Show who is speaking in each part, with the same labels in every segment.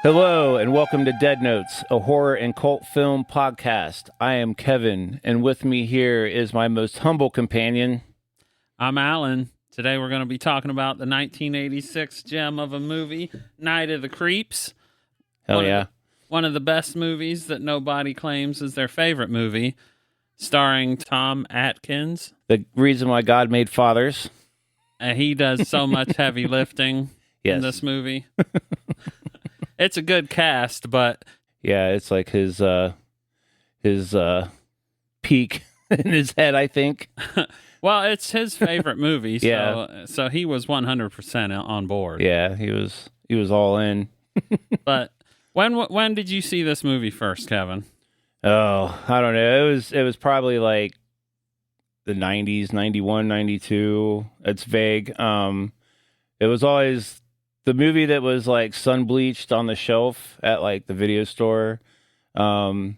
Speaker 1: Hello, and welcome to Dead Notes, a horror and cult film podcast. I am Kevin, and with me here is my most humble companion.
Speaker 2: I'm Alan. Today we're going to be talking about the 1986 gem of a movie, Night of the Creeps.
Speaker 1: Hell yeah.
Speaker 2: One of the best movies that nobody claims is their favorite movie, starring Tom Atkins.
Speaker 1: The reason why God made fathers.
Speaker 2: He does so much heavy lifting in this movie. It's a good cast, but...
Speaker 1: Yeah, it's like his peak in his head, I think.
Speaker 2: Well, it's his favorite movie, so he was 100% on board.
Speaker 1: Yeah, he was all in.
Speaker 2: But when did you see this movie first, Kevin?
Speaker 1: Oh, I don't know. It was probably like the 90s, 91, 92. It's vague. It was always the movie that was like sun bleached on the shelf at like the video store. Didn't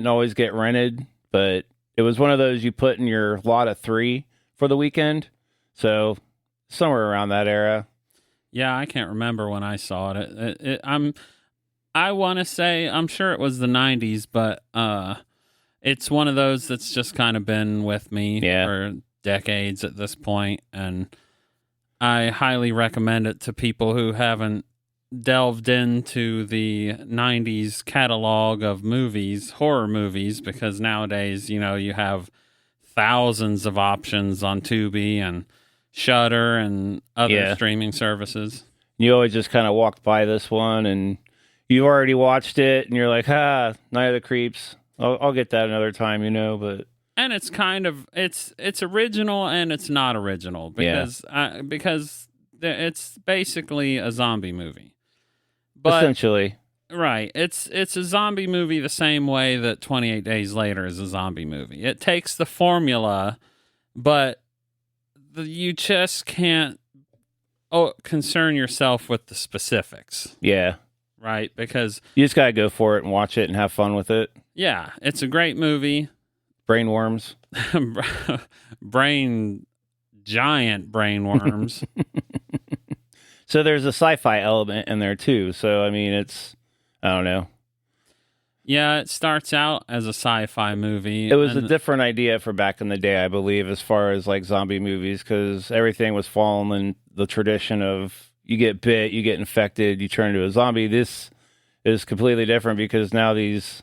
Speaker 1: always get rented, but it was one of those you put in your lot of 3 for the weekend. So somewhere around that era.
Speaker 2: Yeah, I can't remember when I saw it. I want to say, I'm sure it was the 90s, but it's one of those that's just kind of been with me for decades at this point, and I highly recommend it to people who haven't delved into the 90s catalog of movies, horror movies, because nowadays, you have thousands of options on Tubi and Shudder and other streaming services.
Speaker 1: You always just kind of walked by this one and you've already watched it and you're like, Night of the Creeps. I'll get that another time, but...
Speaker 2: And it's kind of, it's original and it's not original because it's basically a zombie movie. But,
Speaker 1: essentially.
Speaker 2: Right. It's a zombie movie the same way that 28 Days Later is a zombie movie. It takes the formula, but you just can't concern yourself with the specifics.
Speaker 1: Yeah.
Speaker 2: Right? Because
Speaker 1: you just got to go for it and watch it and have fun with it.
Speaker 2: Yeah. It's a great movie.
Speaker 1: Brain worms.
Speaker 2: Giant brain worms.
Speaker 1: So there's a sci-fi element in there too. So, I mean, I don't know.
Speaker 2: Yeah, it starts out as a sci-fi movie.
Speaker 1: It was a different idea for back in the day, I believe, as far as like zombie movies, because everything was following the tradition of you get bit, you get infected, you turn into a zombie. This is completely different because now these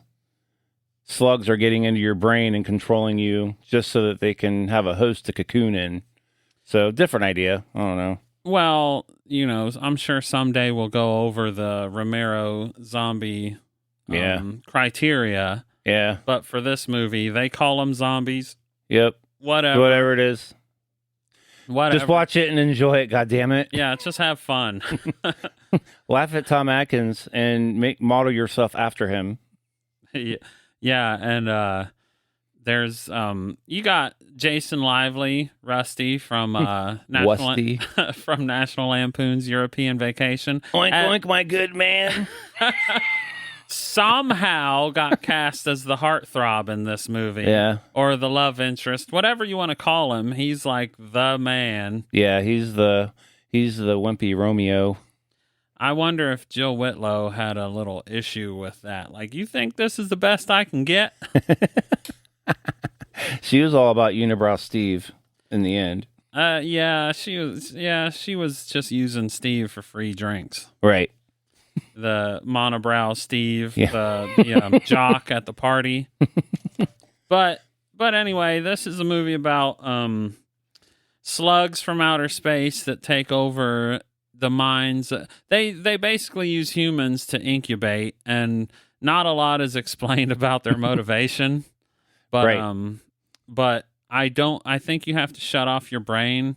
Speaker 1: slugs are getting into your brain and controlling you just so that they can have a host to cocoon in. So different idea. I don't know.
Speaker 2: Well, I'm sure someday we'll go over the Romero zombie criteria.
Speaker 1: Yeah.
Speaker 2: But for this movie, they call them zombies.
Speaker 1: Yep. Whatever it is.
Speaker 2: Whatever.
Speaker 1: Just watch it and enjoy it, goddammit.
Speaker 2: Yeah, just have fun.
Speaker 1: Laugh at Tom Atkins and model yourself after him.
Speaker 2: Yeah, and there's you got Jason Lively, Rusty from from National Lampoon's European Vacation.
Speaker 1: Oink oink, my good man.
Speaker 2: Somehow got cast as the heartthrob in this movie.
Speaker 1: Yeah.
Speaker 2: Or the love interest, whatever you want to call him. He's like the man.
Speaker 1: Yeah, he's the wimpy Romeo.
Speaker 2: I wonder if Jill Whitlow had a little issue with that. Like, you think this is the best I can get?
Speaker 1: She was all about Unibrow Steve in the end.
Speaker 2: She was just using Steve for free drinks.
Speaker 1: Right.
Speaker 2: The monobrow Steve, the jock at the party. But anyway, this is a movie about slugs from outer space that take over the minds. They basically use humans to incubate, and not a lot is explained about their motivation. But I think you have to shut off your brain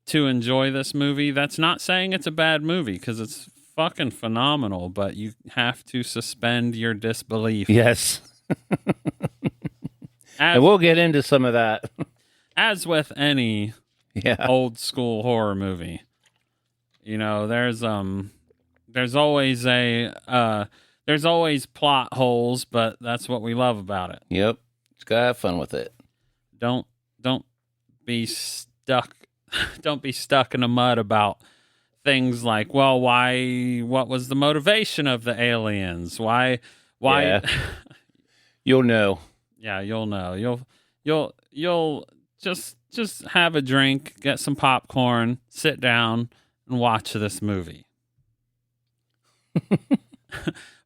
Speaker 2: to enjoy this movie. That's not saying it's a bad movie, because it's fucking phenomenal, but you have to suspend your disbelief.
Speaker 1: Yes. And we'll get into some of that.
Speaker 2: As with any old school horror movie. There's always there's always plot holes, but that's what we love about it.
Speaker 1: Yep. Just gotta have fun with it.
Speaker 2: Don't be stuck in the mud about things like, well, why? What was the motivation of the aliens? Why? Yeah.
Speaker 1: You'll know.
Speaker 2: Yeah, you'll know. You'll just have a drink, get some popcorn, sit down, and watch this movie.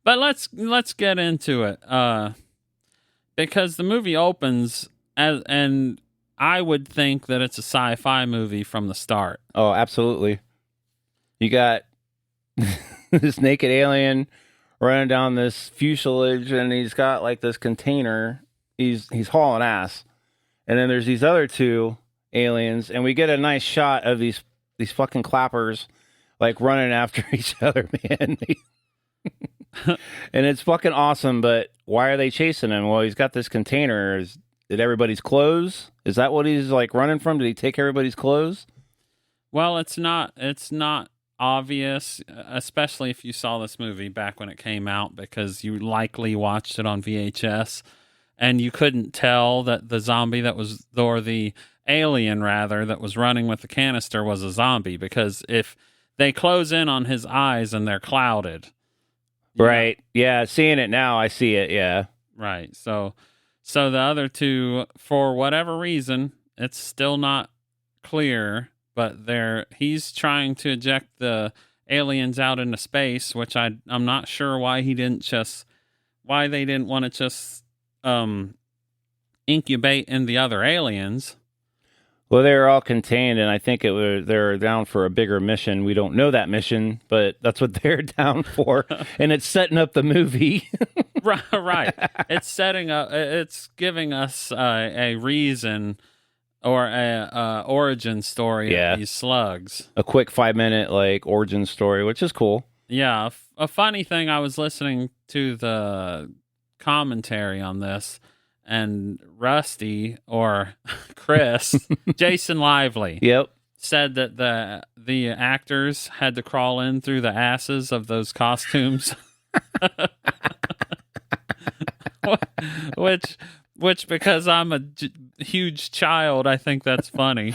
Speaker 2: But let's get into it. Because the movie opens and I would think that it's a sci-fi movie from the start.
Speaker 1: Oh, absolutely. You got this naked alien running down this fuselage, and he's got like this container. He's hauling ass. And then there's these other two aliens, and we get a nice shot of these fucking clappers like running after each other, man. And it's fucking awesome, but why are they chasing him? Well, he's got this container. Did everybody's clothes? Is that what he's like running from? Did he take everybody's clothes?
Speaker 2: Well, it's not obvious, especially if you saw this movie back when it came out, because you likely watched it on VHS and you couldn't tell that the zombie or the alien rather that was running with the canister was a zombie, because if they close in on his eyes and they're clouded.
Speaker 1: Right. Yeah. Seeing it now, I see it. Yeah.
Speaker 2: Right. So the other two, for whatever reason, it's still not clear, but he's trying to eject the aliens out into space, which I'm not sure why they didn't want to just incubate in the other aliens.
Speaker 1: Well, they were all contained, and I think they're down for a bigger mission. We don't know that mission, but that's what they're down for, and it's setting up the movie.
Speaker 2: Right. It's giving us a reason or a origin story of these slugs.
Speaker 1: A quick 5-minute like origin story, which is cool.
Speaker 2: Yeah. A funny thing, I was listening to the commentary on this, and Rusty or Chris, Jason Lively, said that the actors had to crawl in through the asses of those costumes, which because I'm a huge child, I think that's funny.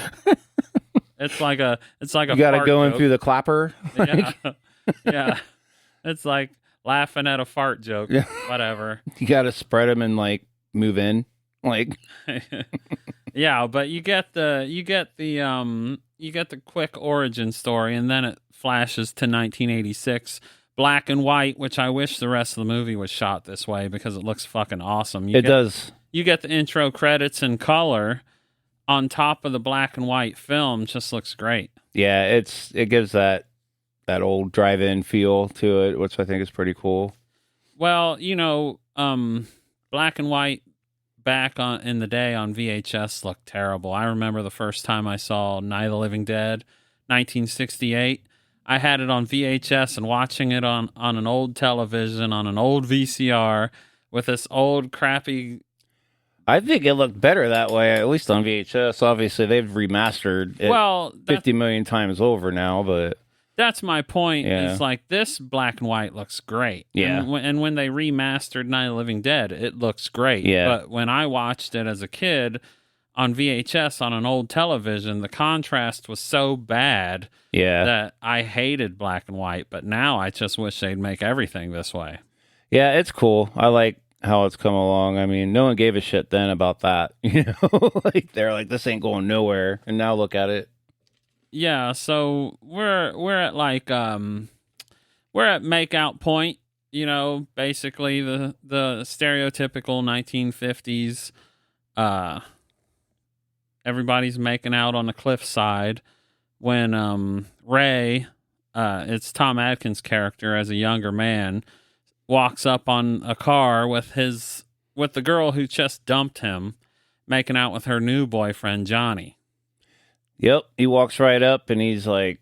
Speaker 2: It's like a you
Speaker 1: got to go in through the clapper.
Speaker 2: Yeah. It's like laughing at a fart joke. Yeah. Whatever.
Speaker 1: You got to spread them and like move in, like.
Speaker 2: Yeah, but you get the quick origin story, and then it flashes to 1986, black and white, which I wish the rest of the movie was shot this way because it looks fucking awesome. It
Speaker 1: does.
Speaker 2: You get the intro credits in color on top of the black and white film. Just looks great.
Speaker 1: Yeah, it gives that old drive-in feel to it, which I think is pretty cool.
Speaker 2: Well, black and white back in the day on VHS looked terrible. I remember the first time I saw Night of the Living Dead, 1968. I had it on VHS and watching it on an old television, on an old VCR with this old crappy.
Speaker 1: I think it looked better that way, at least on VHS. Obviously, they've remastered it 50 million times over now, but...
Speaker 2: That's my point. Yeah. It's like this black and white looks great.
Speaker 1: Yeah.
Speaker 2: And when they remastered Night of the Living Dead, it looks great.
Speaker 1: Yeah.
Speaker 2: But when I watched it as a kid on VHS on an old television, the contrast was so bad that I hated black and white. But now I just wish they'd make everything this way.
Speaker 1: Yeah, it's cool. I like how it's come along. I mean, no one gave a shit then about that. Like they're like, this ain't going nowhere. And now look at it.
Speaker 2: Yeah, so we're at like we're at makeout point, basically the stereotypical 1950s everybody's making out on the cliffside when Ray, it's Tom Atkins' character as a younger man, walks up on a car with the girl who just dumped him, making out with her new boyfriend Johnny.
Speaker 1: Yep, he walks right up and he's like,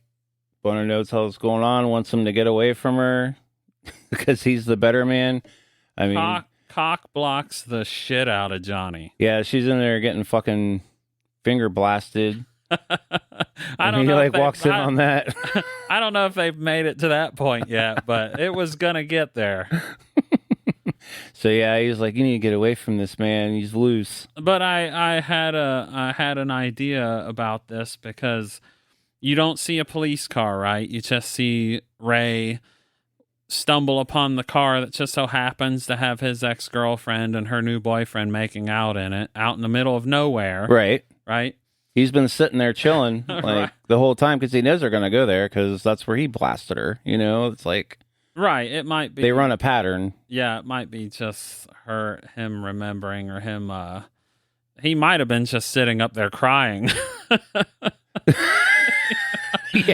Speaker 1: want to know what's going on, wants him to get away from her because he's the better man. I mean,
Speaker 2: cock blocks the shit out of Johnny.
Speaker 1: Yeah, she's in there getting fucking finger blasted.
Speaker 2: I don't know.
Speaker 1: He walks in on that.
Speaker 2: I don't know if they've made it to that point yet, but it was gonna get there.
Speaker 1: So yeah, he's like, you need to get away from this man. He's loose.
Speaker 2: But I had an idea about this because, you don't see a police car, right? You just see Ray stumble upon the car that just so happens to have his ex-girlfriend and her new boyfriend making out in it, out in the middle of nowhere. Right?
Speaker 1: He's been sitting there chilling
Speaker 2: Right.
Speaker 1: the whole time because he knows they're going to go there because that's where he blasted her. It's like...
Speaker 2: Right, it might be.
Speaker 1: They run a pattern.
Speaker 2: Yeah, it might be just him remembering, or him, he might have been just sitting up there crying.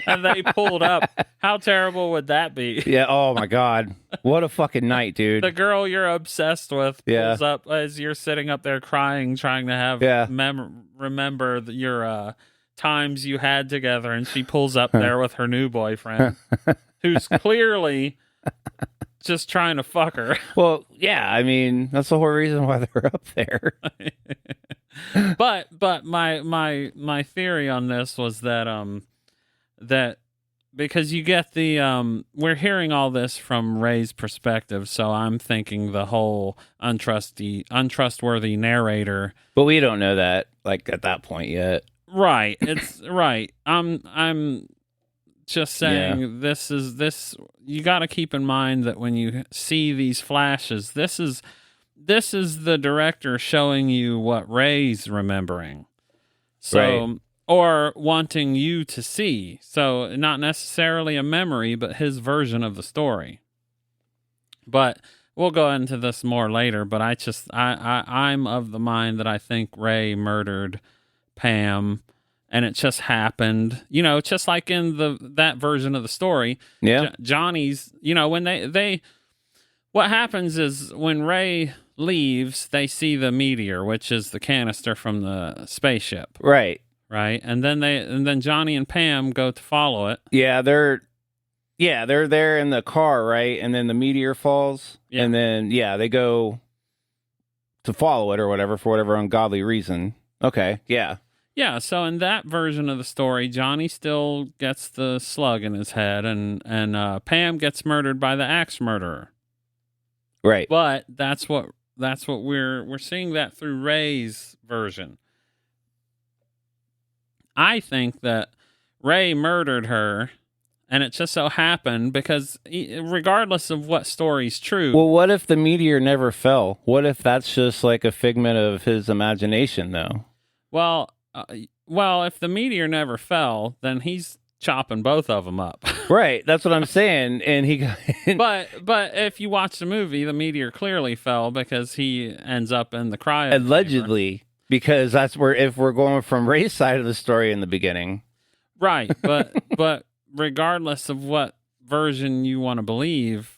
Speaker 2: And they pulled up. How terrible would that be?
Speaker 1: Yeah, oh my God. What a fucking night, dude.
Speaker 2: The girl you're obsessed with pulls up as you're sitting up there crying, trying to have remember your times you had together, and she pulls up there with her new boyfriend, who's clearly just trying to fuck her.
Speaker 1: Well, yeah, I mean, that's the whole reason why they're up there.
Speaker 2: But my theory on this was that that because you get the we're hearing all this from Ray's perspective, so I'm thinking the whole untrustworthy narrator.
Speaker 1: But we don't know that at that point yet.
Speaker 2: Right. It's right. I'm just saying this you got to keep in mind that when you see these flashes, this is the director showing you what Ray's remembering. So or wanting you to see. So not necessarily a memory, but his version of the story. But we'll go into this more later, but I'm of the mind that I think Ray murdered Pam. And it just happened, just like in that version of the story.
Speaker 1: Yeah.
Speaker 2: Johnny's, when they what happens is when Ray leaves, they see the meteor, which is the canister from the spaceship.
Speaker 1: Right.
Speaker 2: And then Johnny and Pam go to follow it.
Speaker 1: Yeah, they're there in the car, right? And then the meteor falls. Yeah. And then they go to follow it or whatever for whatever ungodly reason. Okay. Yeah.
Speaker 2: Yeah, so in that version of the story, Johnny still gets the slug in his head, and Pam gets murdered by the axe murderer.
Speaker 1: Right.
Speaker 2: But that's what we're seeing that through Ray's version. I think that Ray murdered her, and it just so happened because regardless of what story's true.
Speaker 1: Well, what if the meteor never fell? What if that's just like a figment of his imagination, though?
Speaker 2: Well, if the meteor never fell, then he's chopping both of them up.
Speaker 1: Right, that's what I'm saying. And he got...
Speaker 2: But if you watch the movie, the meteor clearly fell because he ends up in the cryo.
Speaker 1: Allegedly, because that's where, if we're going from Ray's side of the story in the beginning.
Speaker 2: Right, but regardless of what version you want to believe,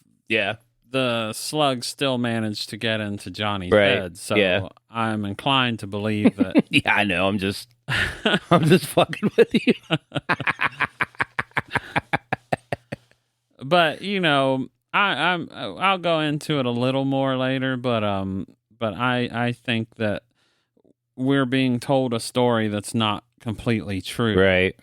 Speaker 2: the slug still managed to get into Johnny's head. So I'm inclined to believe that.
Speaker 1: Yeah, I know. I'm just fucking with you.
Speaker 2: But I'll go into it a little more later. But I think that we're being told a story that's not completely true.
Speaker 1: Right.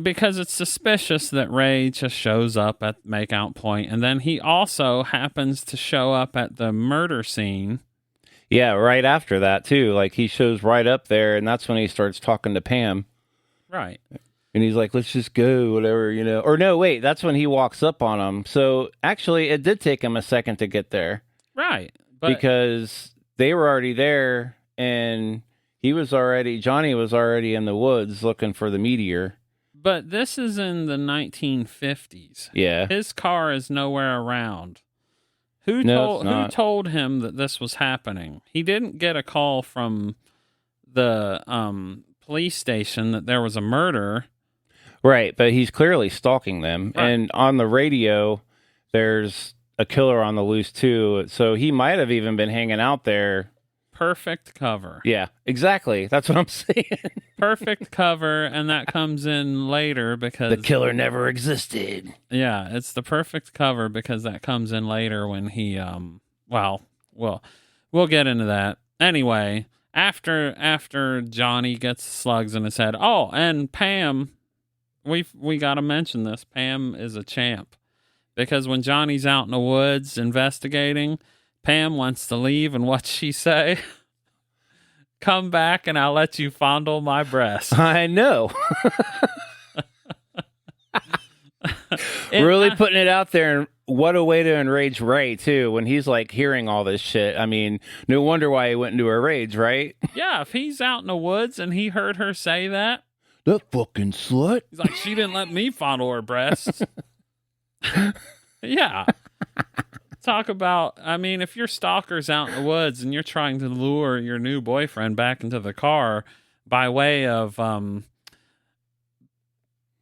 Speaker 2: Because it's suspicious that Ray just shows up at makeout point, and then he also happens to show up at the murder scene.
Speaker 1: Yeah, right after that too. Like he shows right up there, and that's when he starts talking to Pam.
Speaker 2: Right.
Speaker 1: And he's like, "Let's just go, whatever, Or no, wait, that's when he walks up on him. So actually, it did take him a second to get there.
Speaker 2: Right.
Speaker 1: Because they were already there, and Johnny was already in the woods looking for the meteor.
Speaker 2: But this is in the 1950s.
Speaker 1: Yeah.
Speaker 2: His car is nowhere around. Who told him that this was happening? He didn't get a call from the police station that there was a murder.
Speaker 1: Right, but he's clearly stalking them. Right. And on the radio, there's a killer on the loose too. So he might have even been hanging out there.
Speaker 2: Perfect cover.
Speaker 1: Yeah, exactly. That's what I'm saying.
Speaker 2: Perfect cover, and that comes in later because...
Speaker 1: The killer never existed.
Speaker 2: Yeah, it's the perfect cover because that comes in later when he... we'll get into that. Anyway, after Johnny gets slugs in his head... Oh, and Pam, we got to mention this. Pam is a champ. Because when Johnny's out in the woods investigating... Pam wants to leave, and what's she say? Come back and I'll let you fondle my breast.
Speaker 1: I know. Really putting it out there, and what a way to enrage Ray, too, when he's like hearing all this shit. I mean, no wonder why he went into a rage, right?
Speaker 2: Yeah, if he's out in the woods and he heard her say that.
Speaker 1: That fucking slut.
Speaker 2: He's like, she didn't let me fondle her breasts. Yeah. Talk about, I mean, if your stalker's out in the woods and you're trying to lure your new boyfriend back into the car by way of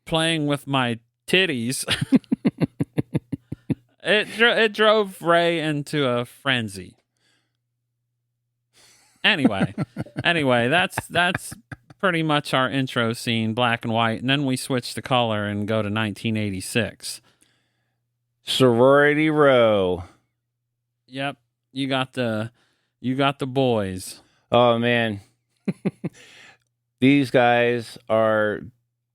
Speaker 2: playing with my titties, it drove Ray into a frenzy. Anyway, that's pretty much our intro scene, black and white, and then we switch the color and go to 1986.
Speaker 1: Sorority Row.
Speaker 2: Yep, you got the boys.
Speaker 1: Oh man, these guys are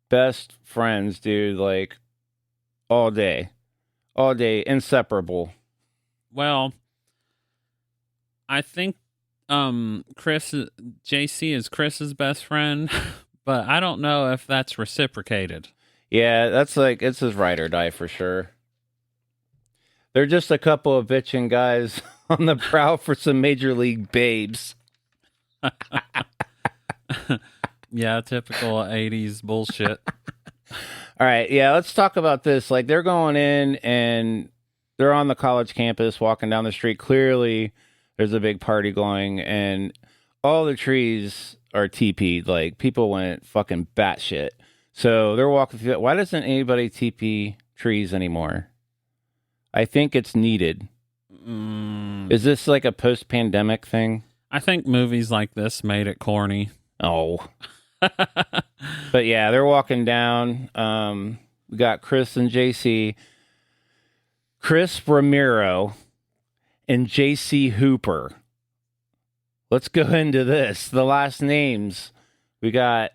Speaker 1: best friends, dude. Like all day, inseparable.
Speaker 2: Well, I think JC is Chris's best friend, but I don't know if that's reciprocated.
Speaker 1: Yeah, that's like, it's his ride or die for sure. They're just a couple of bitching guys on the prowl for some major league babes.
Speaker 2: Yeah, typical 80s bullshit.
Speaker 1: All right, yeah, let's talk about this. Like, they're going in and they're on the college campus walking down the street. Clearly, there's a big party going, and all the trees are TP'd. Like, people went fucking batshit. So they're walking through that. Why doesn't anybody TP trees anymore? I think it's needed. Is this like a post-pandemic thing?
Speaker 2: I think movies like this made it corny.
Speaker 1: Oh. But yeah, they're walking down. We got Chris and JC. Chris Ramiro and JC Hooper. Let's go into this. The last names. We got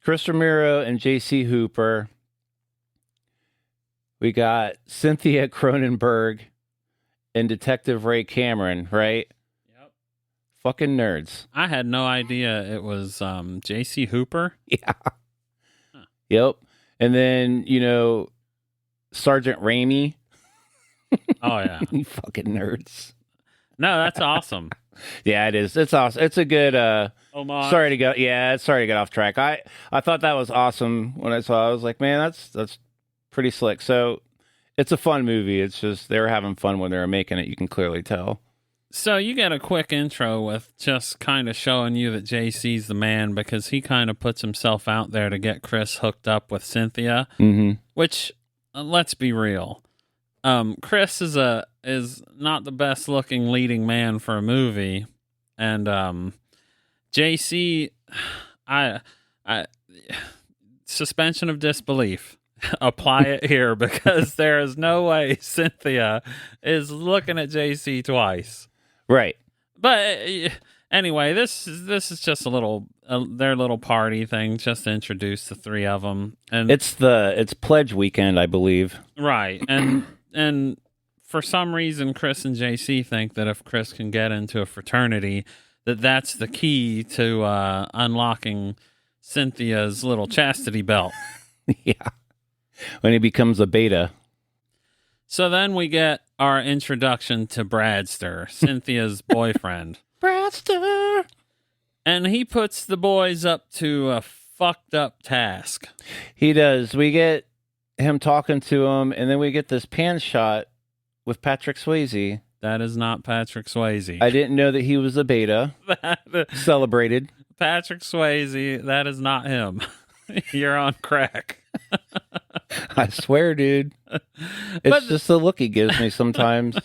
Speaker 1: Chris Ramiro and JC Hooper. We got Cynthia Cronenberg and Detective Ray Cameron, right?
Speaker 2: Yep.
Speaker 1: Fucking nerds.
Speaker 2: I had no idea it was J.C. Hooper.
Speaker 1: Yeah. Huh. Yep. And then, Sergeant Raimi.
Speaker 2: Oh, yeah.
Speaker 1: You fucking nerds.
Speaker 2: No, that's awesome.
Speaker 1: Yeah, it is. It's awesome. It's a good
Speaker 2: homage.
Speaker 1: Sorry to get off track. I thought that was awesome when I saw it. I was like, man, that's pretty slick. So it's a fun movie. It's just they were having fun when they were making it. You can clearly tell.
Speaker 2: So you get a quick intro with just kind of showing you that JC's the man, because he kind of puts himself out there to get Chris hooked up with Cynthia, which, let's be real. Chris is not the best looking leading man for a movie. And JC, I suspension of disbelief. Apply it here, because there is no way Cynthia is looking at JC twice.
Speaker 1: Right.
Speaker 2: But anyway, this is just a little their little party thing, just to introduce the three of them. And
Speaker 1: it's pledge weekend, I believe.
Speaker 2: Right. And for some reason, Chris and JC think that if Chris can get into a fraternity, that's the key to unlocking Cynthia's little chastity belt.
Speaker 1: Yeah. When he becomes a beta.
Speaker 2: So then we get our introduction to Bradster, Cynthia's boyfriend.
Speaker 1: Bradster!
Speaker 2: And he puts the boys up to a fucked up task.
Speaker 1: He does. We get him talking to him, and then we get this pan shot with Patrick Swayze.
Speaker 2: That is not Patrick Swayze.
Speaker 1: I didn't know that he was a beta. Celebrated.
Speaker 2: Patrick Swayze, that is not him. You're on crack.
Speaker 1: I swear, dude. It's just the look he gives me sometimes.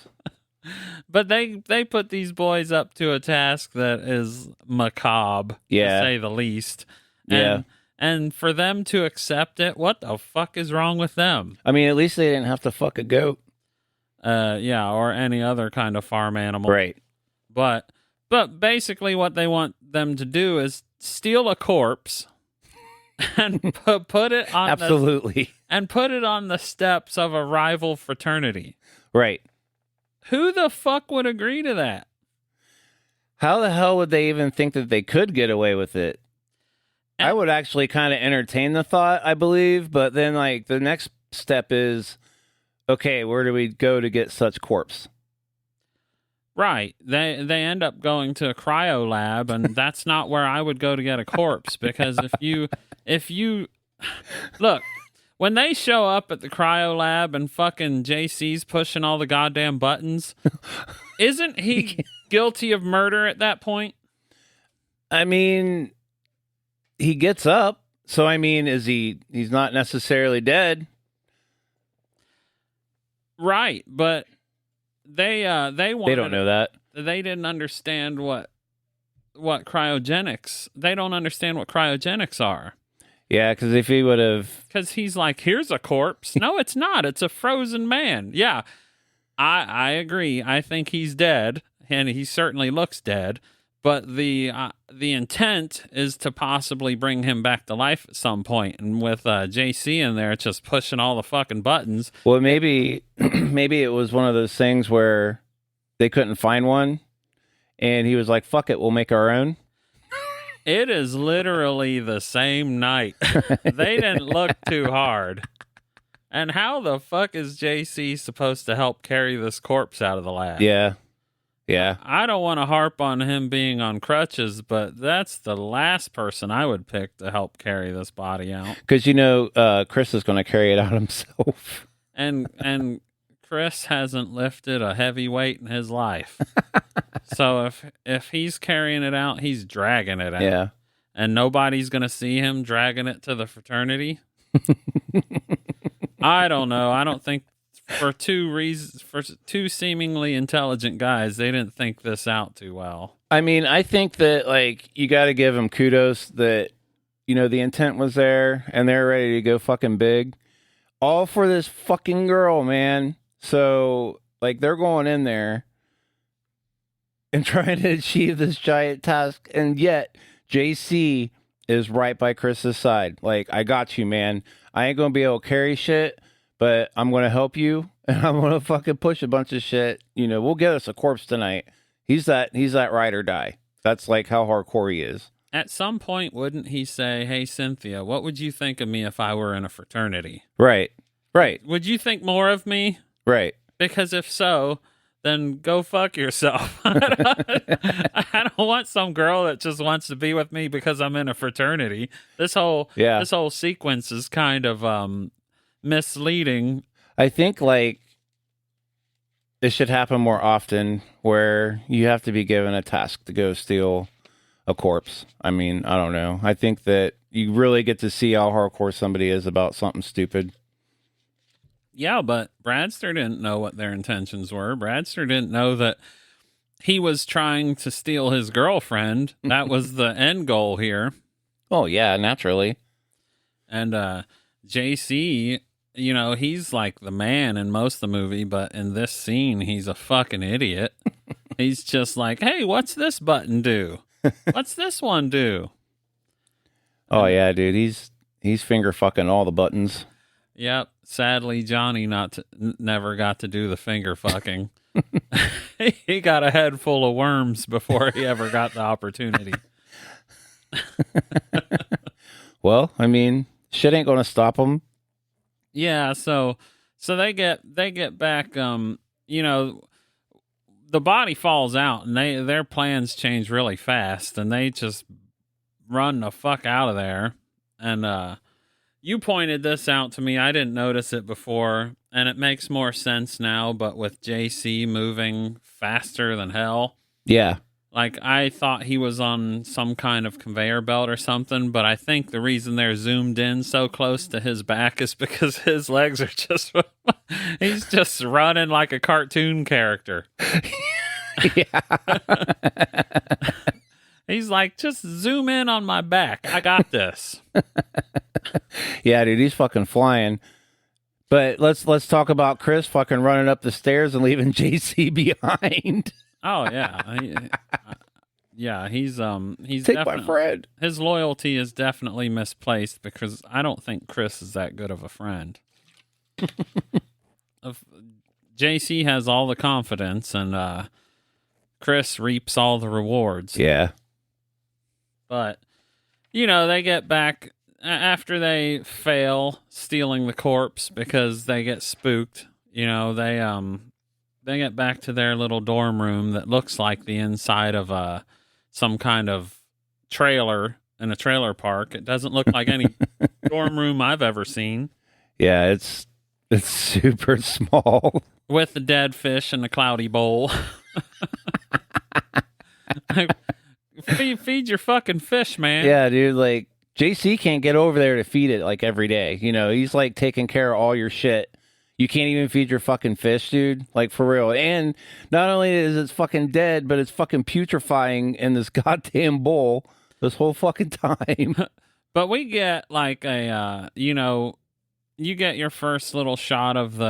Speaker 2: But they put these boys up to a task that is macabre, to say the least. And for them to accept it, what the fuck is wrong with them?
Speaker 1: I mean, at least they didn't have to fuck a goat.
Speaker 2: Or any other kind of farm animal.
Speaker 1: Right.
Speaker 2: But basically what they want them to do is steal a corpse and put it on put it on the steps of a rival fraternity.
Speaker 1: Right.
Speaker 2: Who the fuck would agree to that?
Speaker 1: How the hell would they even think that they could get away with it? I would actually kind of entertain the thought, I believe, but then like the next step is, okay, where do we go to get such corpse?
Speaker 2: Right. They end up going to a cryo lab, and that's not where I would go to get a corpse, because if you look, when they show up at the cryo lab and fucking JC's pushing all the goddamn buttons, isn't he guilty of murder at that point?
Speaker 1: I mean, he gets up, so I mean, he's not necessarily dead.
Speaker 2: Right, but they
Speaker 1: don't know that.
Speaker 2: They didn't understand what cryogenics. They don't understand what cryogenics are.
Speaker 1: Yeah, because if he would have,
Speaker 2: because he's like, here's a corpse. No, it's not. It's a frozen man. Yeah, I agree. I think he's dead, and he certainly looks dead. But the intent is to possibly bring him back to life at some point. And with JC in there just pushing all the fucking buttons.
Speaker 1: Well, maybe it was one of those things where they couldn't find one, and he was like, fuck it, we'll make our own.
Speaker 2: It is literally the same night. They didn't look too hard. And how the fuck is JC supposed to help carry this corpse out of the lab?
Speaker 1: Yeah. Yeah.
Speaker 2: I don't want to harp on him being on crutches, but that's the last person I would pick to help carry this body out.
Speaker 1: Because, Chris is going to carry it out himself.
Speaker 2: And Chris hasn't lifted a heavy weight in his life. So if he's carrying it out, he's dragging it out.
Speaker 1: Yeah.
Speaker 2: And nobody's going to see him dragging it to the fraternity. I don't know. I don't think for two seemingly intelligent guys, they didn't think this out too well.
Speaker 1: I mean, I think that like you got to give them kudos that the intent was there and they're ready to go fucking big, all for this fucking girl, man. So like they're going in there and trying to achieve this giant task, and yet JC is right by Chris's side. Like, I got you, man. I ain't gonna be able to carry shit, but I'm gonna help you, and I'm gonna fucking push a bunch of shit. We'll get us a corpse tonight. He's that ride or die. That's like how hardcore he is.
Speaker 2: At some point, wouldn't he say, "Hey, Cynthia, what would you think of me if I were in a fraternity?"
Speaker 1: Right.
Speaker 2: Would you think more of me?
Speaker 1: Right.
Speaker 2: Because if so, then go fuck yourself. I don't want some girl that just wants to be with me because I'm in a fraternity. This whole sequence is kind of misleading.
Speaker 1: I think like it should happen more often where you have to be given a task to go steal a corpse. I mean, I don't know. I think that you really get to see how hardcore somebody is about something stupid.
Speaker 2: Yeah, but Bradster didn't know what their intentions were. Bradster didn't know that he was trying to steal his girlfriend. That was the end goal here.
Speaker 1: Oh, yeah, naturally.
Speaker 2: And JC, he's like the man in most of the movie, but in this scene, he's a fucking idiot. He's just like, hey, what's this button do? What's this one do?
Speaker 1: Oh, yeah, dude. He's finger fucking all the buttons.
Speaker 2: Yep. Sadly, Johnny never got to do the finger fucking. He got a head full of worms before he ever got the opportunity.
Speaker 1: Well, I mean, shit ain't gonna stop him.
Speaker 2: Yeah, so they get back. The body falls out, and their plans change really fast, and they just run the fuck out of there. And you pointed this out to me. I didn't notice it before, and it makes more sense now, but with JC moving faster than hell.
Speaker 1: Yeah.
Speaker 2: Like, I thought he was on some kind of conveyor belt or something, but I think the reason they're zoomed in so close to his back is because his legs are just... he's just running like a cartoon character.
Speaker 1: Yeah.
Speaker 2: He's like, just zoom in on my back. I got this.
Speaker 1: Yeah, dude, he's fucking flying. But let's talk about Chris fucking running up the stairs and leaving JC behind.
Speaker 2: Oh yeah, he's
Speaker 1: take my friend.
Speaker 2: His loyalty is definitely misplaced because I don't think Chris is that good of a friend. JC has all the confidence, and Chris reaps all the rewards.
Speaker 1: Yeah.
Speaker 2: But, they get back after they fail stealing the corpse because they get spooked. They get back to their little dorm room that looks like the inside of some kind of trailer in a trailer park. It doesn't look like any dorm room I've ever seen.
Speaker 1: Yeah, it's super small.
Speaker 2: With the dead fish in a cloudy bowl. Feed your fucking fish, man.
Speaker 1: Yeah, dude, like, JC can't get over there to feed it, like, every day. He's, like, taking care of all your shit. You can't even feed your fucking fish, dude. Like, for real. And not only is it fucking dead, but it's fucking putrefying in this goddamn bowl this whole fucking time.
Speaker 2: But we get, like, you get your first little shot of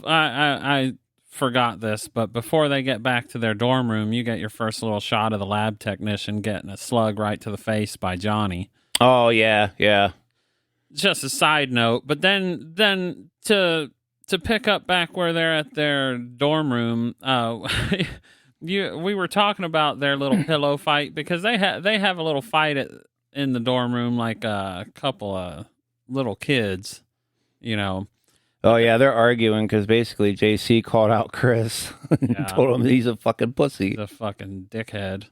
Speaker 2: I forgot this, but before they get back to their dorm room, you get your first little shot of the lab technician getting a slug right to the face by Johnny.
Speaker 1: Oh, yeah, yeah.
Speaker 2: Just a side note, but then to pick up back where they're at their dorm room, we were talking about their little pillow fight because they have a little fight in the dorm room like a couple of little kids,
Speaker 1: Oh, yeah, they're arguing because basically JC called out Chris and told him he's a fucking pussy.
Speaker 2: He's a fucking dickhead.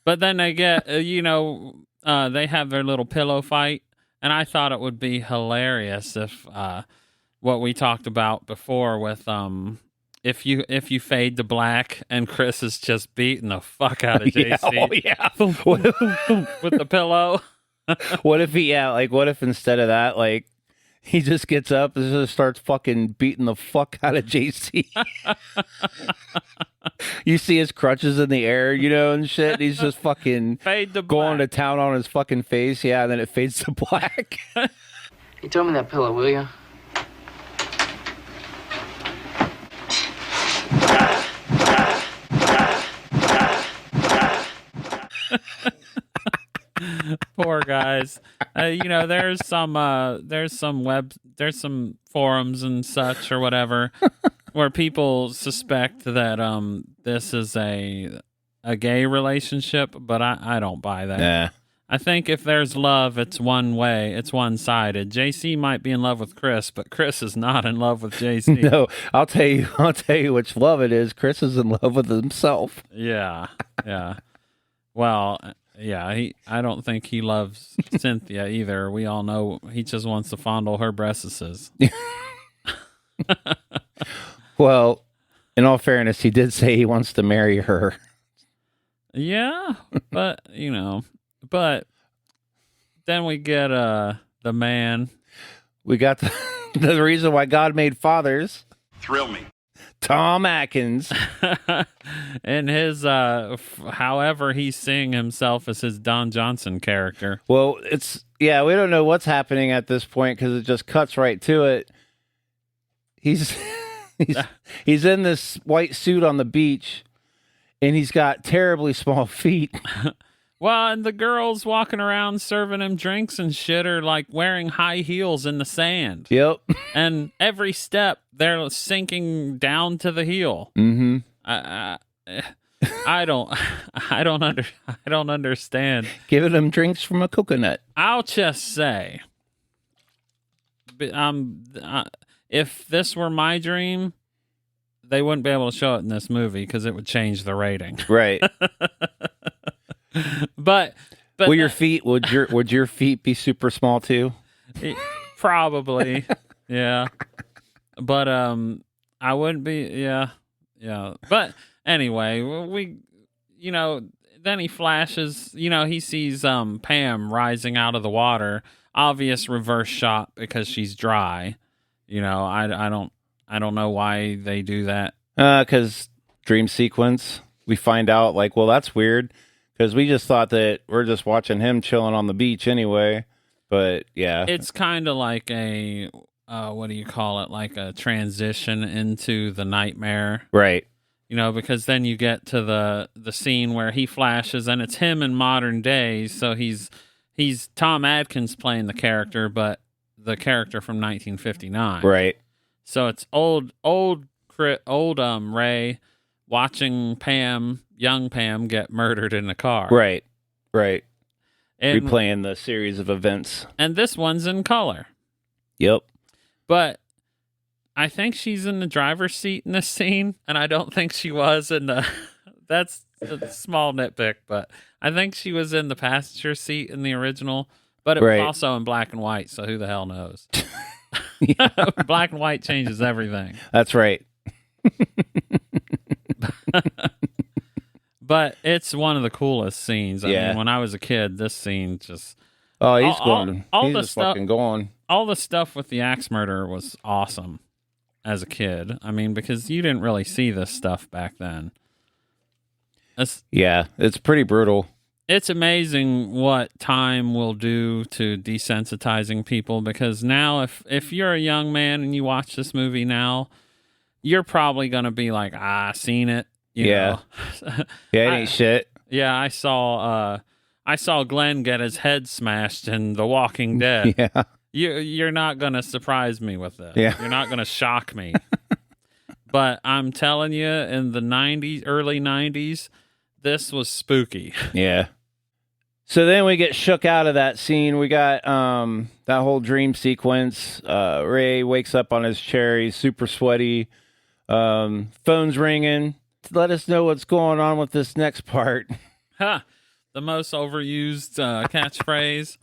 Speaker 2: But then they get, they have their little pillow fight, and I thought it would be hilarious if what we talked about before with if you fade to black and Chris is just beating the fuck out of JC.
Speaker 1: Yeah.
Speaker 2: With the pillow.
Speaker 1: What if instead of that, like, he just gets up and just starts fucking beating the fuck out of JC. You see his crutches in the air, and shit. And he's just fucking going to town on his fucking face. Yeah, and then it fades to black.
Speaker 3: You throw me that pillow, will you?
Speaker 2: Poor guys. There's some forums and such or whatever where people suspect that this is a gay relationship, but I don't buy that.
Speaker 1: Yeah.
Speaker 2: I think if there's love, it's one way, it's one-sided. JC might be in love with Chris, but Chris is not in love with JC.
Speaker 1: No, I'll tell you which love it is. Chris is in love with himself.
Speaker 2: Yeah. Well, yeah, I don't think he loves Cynthia either. We all know he just wants to fondle her breasts.
Speaker 1: Well, in all fairness, he did say he wants to marry her.
Speaker 2: Yeah, but but then we get the man.
Speaker 1: We got the reason why God made fathers.
Speaker 4: Thrill me.
Speaker 1: Tom Atkins.
Speaker 2: And his, however he's seeing himself as his Don Johnson character.
Speaker 1: Well, we don't know what's happening at this point because it just cuts right to it. He's in this white suit on the beach, and he's got terribly small feet.
Speaker 2: Well, and the girls walking around serving him drinks and shit are like wearing high heels in the sand.
Speaker 1: Yep.
Speaker 2: And every step they're sinking down to the heel.
Speaker 1: Mm-hmm.
Speaker 2: I don't understand.
Speaker 1: Giving them drinks from a coconut.
Speaker 2: I'll just say, if this were my dream, they wouldn't be able to show it in this movie because it would change the rating.
Speaker 1: Right.
Speaker 2: But
Speaker 1: would your feet be super small too?
Speaker 2: Probably. Yeah. But I wouldn't be. Yeah. But anyway, then he flashes. He sees Pam rising out of the water. Obvious reverse shot because she's dry. I don't know why they do that.
Speaker 1: Because dream sequence. We find out well, that's weird. Because we just thought that we're just watching him chilling on the beach anyway. But, yeah.
Speaker 2: It's kind of like a, what do you call it? Like a transition into the nightmare.
Speaker 1: Right.
Speaker 2: Because then you get to the scene where he flashes, and it's him in modern day. So he's Tom Atkins playing the character, but the character from 1959.
Speaker 1: Right.
Speaker 2: So it's old Ray watching young Pam, get murdered in a car.
Speaker 1: Right.
Speaker 2: And,
Speaker 1: replaying the series of events.
Speaker 2: And this one's in color.
Speaker 1: Yep.
Speaker 2: But I think she's in the driver's seat in this scene, and I don't think she was in the... That's a small nitpick, but I think she was in the passenger seat in the original, but it was also in black and white, so who the hell knows? Black and white changes everything.
Speaker 1: That's right.
Speaker 2: But it's one of the coolest scenes. I mean, when I was a kid, this scene just...
Speaker 1: Oh, he's going. He's just fucking going.
Speaker 2: All the stuff with the axe murder was awesome as a kid. I mean, because you didn't really see this stuff back then.
Speaker 1: It's pretty brutal.
Speaker 2: It's amazing what time will do to desensitizing people, because now if you're a young man and you watch this movie now, you're probably going to be like, seen it. You know?
Speaker 1: It ain't shit.
Speaker 2: Yeah, I saw Glenn get his head smashed in The Walking Dead.
Speaker 1: Yeah.
Speaker 2: You're not going to surprise me with this.
Speaker 1: Yeah.
Speaker 2: You're not going to shock me. But I'm telling you, in the 90s, early 90s, this was spooky.
Speaker 1: Yeah. So then we get shook out of that scene. We got that whole dream sequence. Ray wakes up on his chair. He's super sweaty. Phone's ringing. Let us know what's going on with this next part.
Speaker 2: The most overused catchphrase.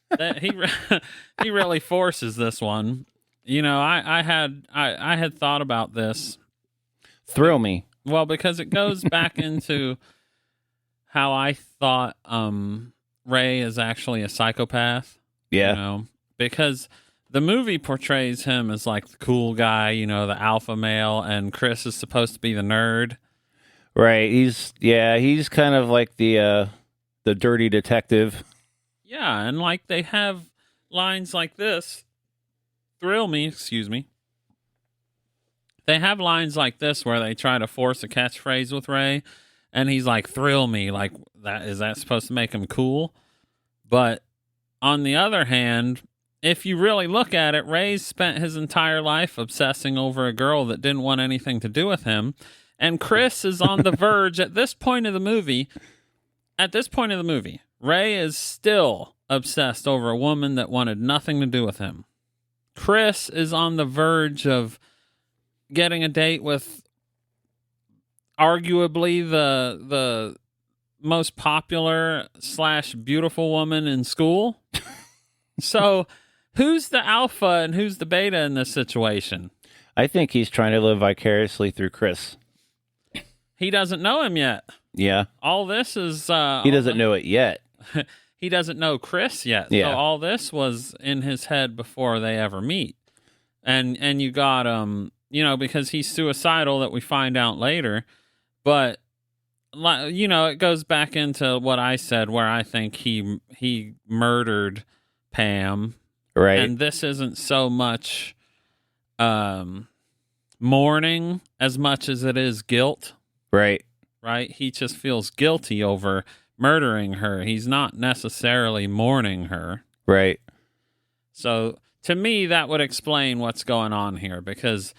Speaker 2: That he really forces this one. You know, I had thought about this.
Speaker 1: Thrill me.
Speaker 2: Well, because it goes back into how I thought Ray is actually a psychopath.
Speaker 1: Yeah.
Speaker 2: You know, because the movie portrays him as like the cool guy, you know, the alpha male, and Chris is supposed to be the nerd.
Speaker 1: Right. He's kind of like the dirty detective.
Speaker 2: Yeah, and like they have lines like this. Thrill me, excuse me. They have lines like this where they try to force a catchphrase with Ray, and he's like, thrill me, like that. Is that supposed to make him cool? But on the other hand, if you really look at it, Ray's spent his entire life obsessing over a girl that didn't want anything to do with him. And Chris is on the verge at this point of the movie. Ray is still obsessed over a woman that wanted nothing to do with him. Chris is on the verge of getting a date with arguably the most popular / beautiful woman in school. So who's the alpha and who's the beta in this situation?
Speaker 1: I think he's trying to live vicariously through Chris.
Speaker 2: He doesn't know him yet.
Speaker 1: Yeah.
Speaker 2: All this is...
Speaker 1: he doesn't know it yet.
Speaker 2: He doesn't know Chris yet.
Speaker 1: Yeah.
Speaker 2: So all this was in his head before they ever meet. And you got, you know, because he's suicidal, that we find out later. But, you know, it goes back into what I said, where I think he murdered Pam.
Speaker 1: Right.
Speaker 2: And this isn't so much mourning as much as it is guilt.
Speaker 1: Right.
Speaker 2: Right? He just feels guilty over murdering her. He's not necessarily mourning her.
Speaker 1: Right.
Speaker 2: So to me, that would explain what's going on here, because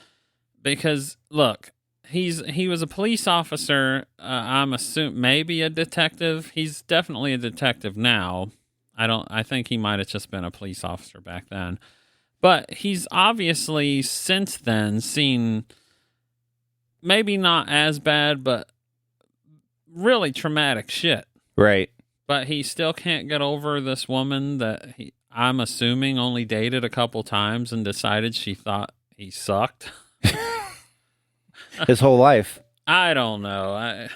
Speaker 2: look, he was a police officer. I'm assuming maybe a detective. He's definitely a detective now. I think he might have just been a police officer back then. But he's obviously since then seen maybe not as bad, but really traumatic shit.
Speaker 1: Right.
Speaker 2: But he still can't get over this woman that I'm assuming only dated a couple times and decided she thought he sucked.
Speaker 1: His whole life.
Speaker 2: I don't know.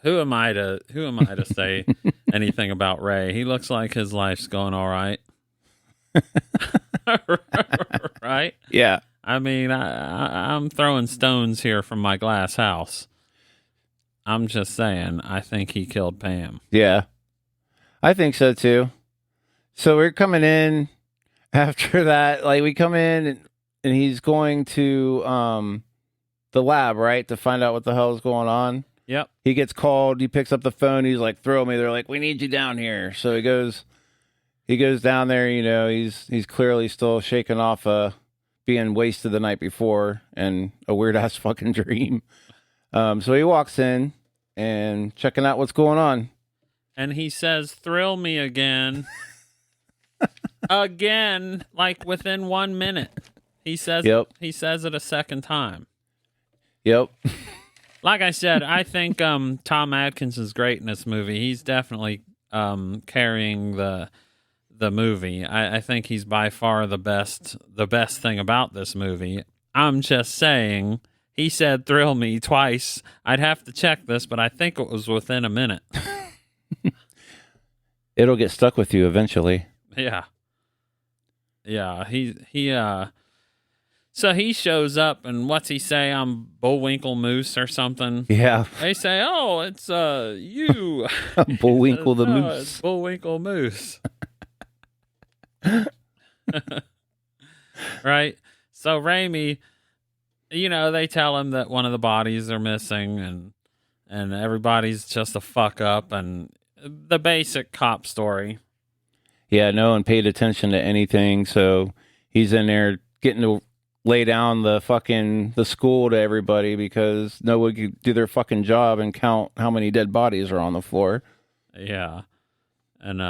Speaker 2: Who am I to say anything about Ray? He looks like his life's going all right. Right?
Speaker 1: Yeah.
Speaker 2: I mean, I'm throwing stones here from my glass house. I'm just saying, I think he killed Pam.
Speaker 1: Yeah. I think so too. So we're coming in after that. Like, we come in and he's going to the lab, right? To find out what the hell is going on.
Speaker 2: Yep.
Speaker 1: He gets called. He picks up the phone. He's like, throw me. They're like, we need you down here. So he goes down there. You know, he's clearly still shaking off being wasted the night before and a weird ass fucking dream. So he walks in and checking out what's going on.
Speaker 2: And he says, "Thrill me again." Again, like within 1 minute. He says he says it a second time.
Speaker 1: Yep.
Speaker 2: Like I said, I think Tom Atkins is great in this movie. He's definitely carrying the movie. I think he's by far the best thing about this movie. I'm just saying, he said "thrill me" twice. I'd have to check this, but I think it was within a minute.
Speaker 1: It'll get stuck with you eventually.
Speaker 2: Yeah. So he shows up, and what's he say? I'm Bullwinkle Moose or something.
Speaker 1: Yeah.
Speaker 2: They say, "Oh, it's you."
Speaker 1: Bullwinkle the Moose.
Speaker 2: It's Bullwinkle Moose. Right? So Raimi, they tell him that one of the bodies are missing, and everybody's just a fuck up, and the basic cop story.
Speaker 1: Yeah, no one paid attention to anything, so he's in there getting to lay down the school to everybody because no one could do their fucking job and count how many dead bodies are on the floor.
Speaker 2: Yeah. And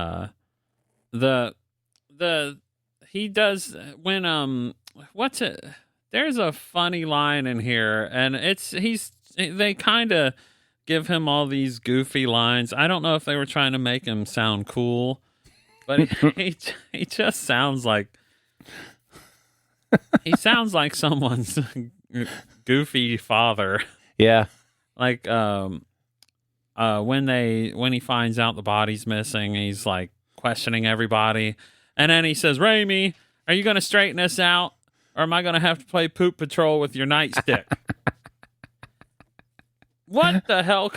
Speaker 2: he does when what's it? There's a funny line in here, and they kind of give him all these goofy lines. I don't know if they were trying to make him sound cool, but he just sounds like someone's goofy father.
Speaker 1: Yeah.
Speaker 2: Like when he finds out the body's missing, he's like questioning everybody, and then he says, "Raimi, are you going to straighten us out, or am I going to have to play Poop Patrol with your nightstick?" What the hell?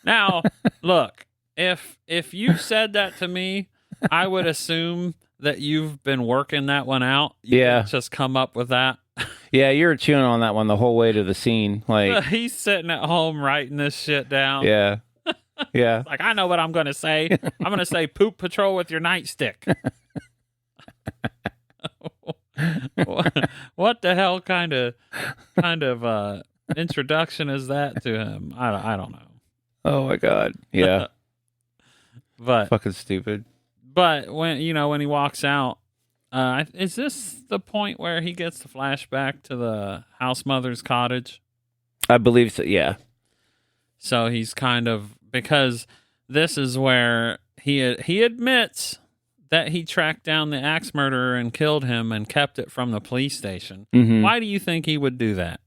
Speaker 2: Now, look, if you said that to me, I would assume that you've been working that one out. You didn't just come up with that.
Speaker 1: Yeah, you were chewing on that one the whole way to the scene. Like
Speaker 2: he's sitting at home writing this shit down.
Speaker 1: Yeah. Yeah.
Speaker 2: Like, I know what I'm going to say. I'm going to say Poop Patrol with your nightstick. What the hell kind of introduction is that to him? I don't know.
Speaker 1: Oh my God. Yeah.
Speaker 2: But
Speaker 1: fucking stupid.
Speaker 2: But when he walks out, is this the point where he gets the flashback to the house mother's cottage?
Speaker 1: I believe so. Yeah.
Speaker 2: So he's because this is where he admits that he tracked down the axe murderer and killed him and kept it from the police station.
Speaker 1: Mm-hmm.
Speaker 2: Why do you think he would do that?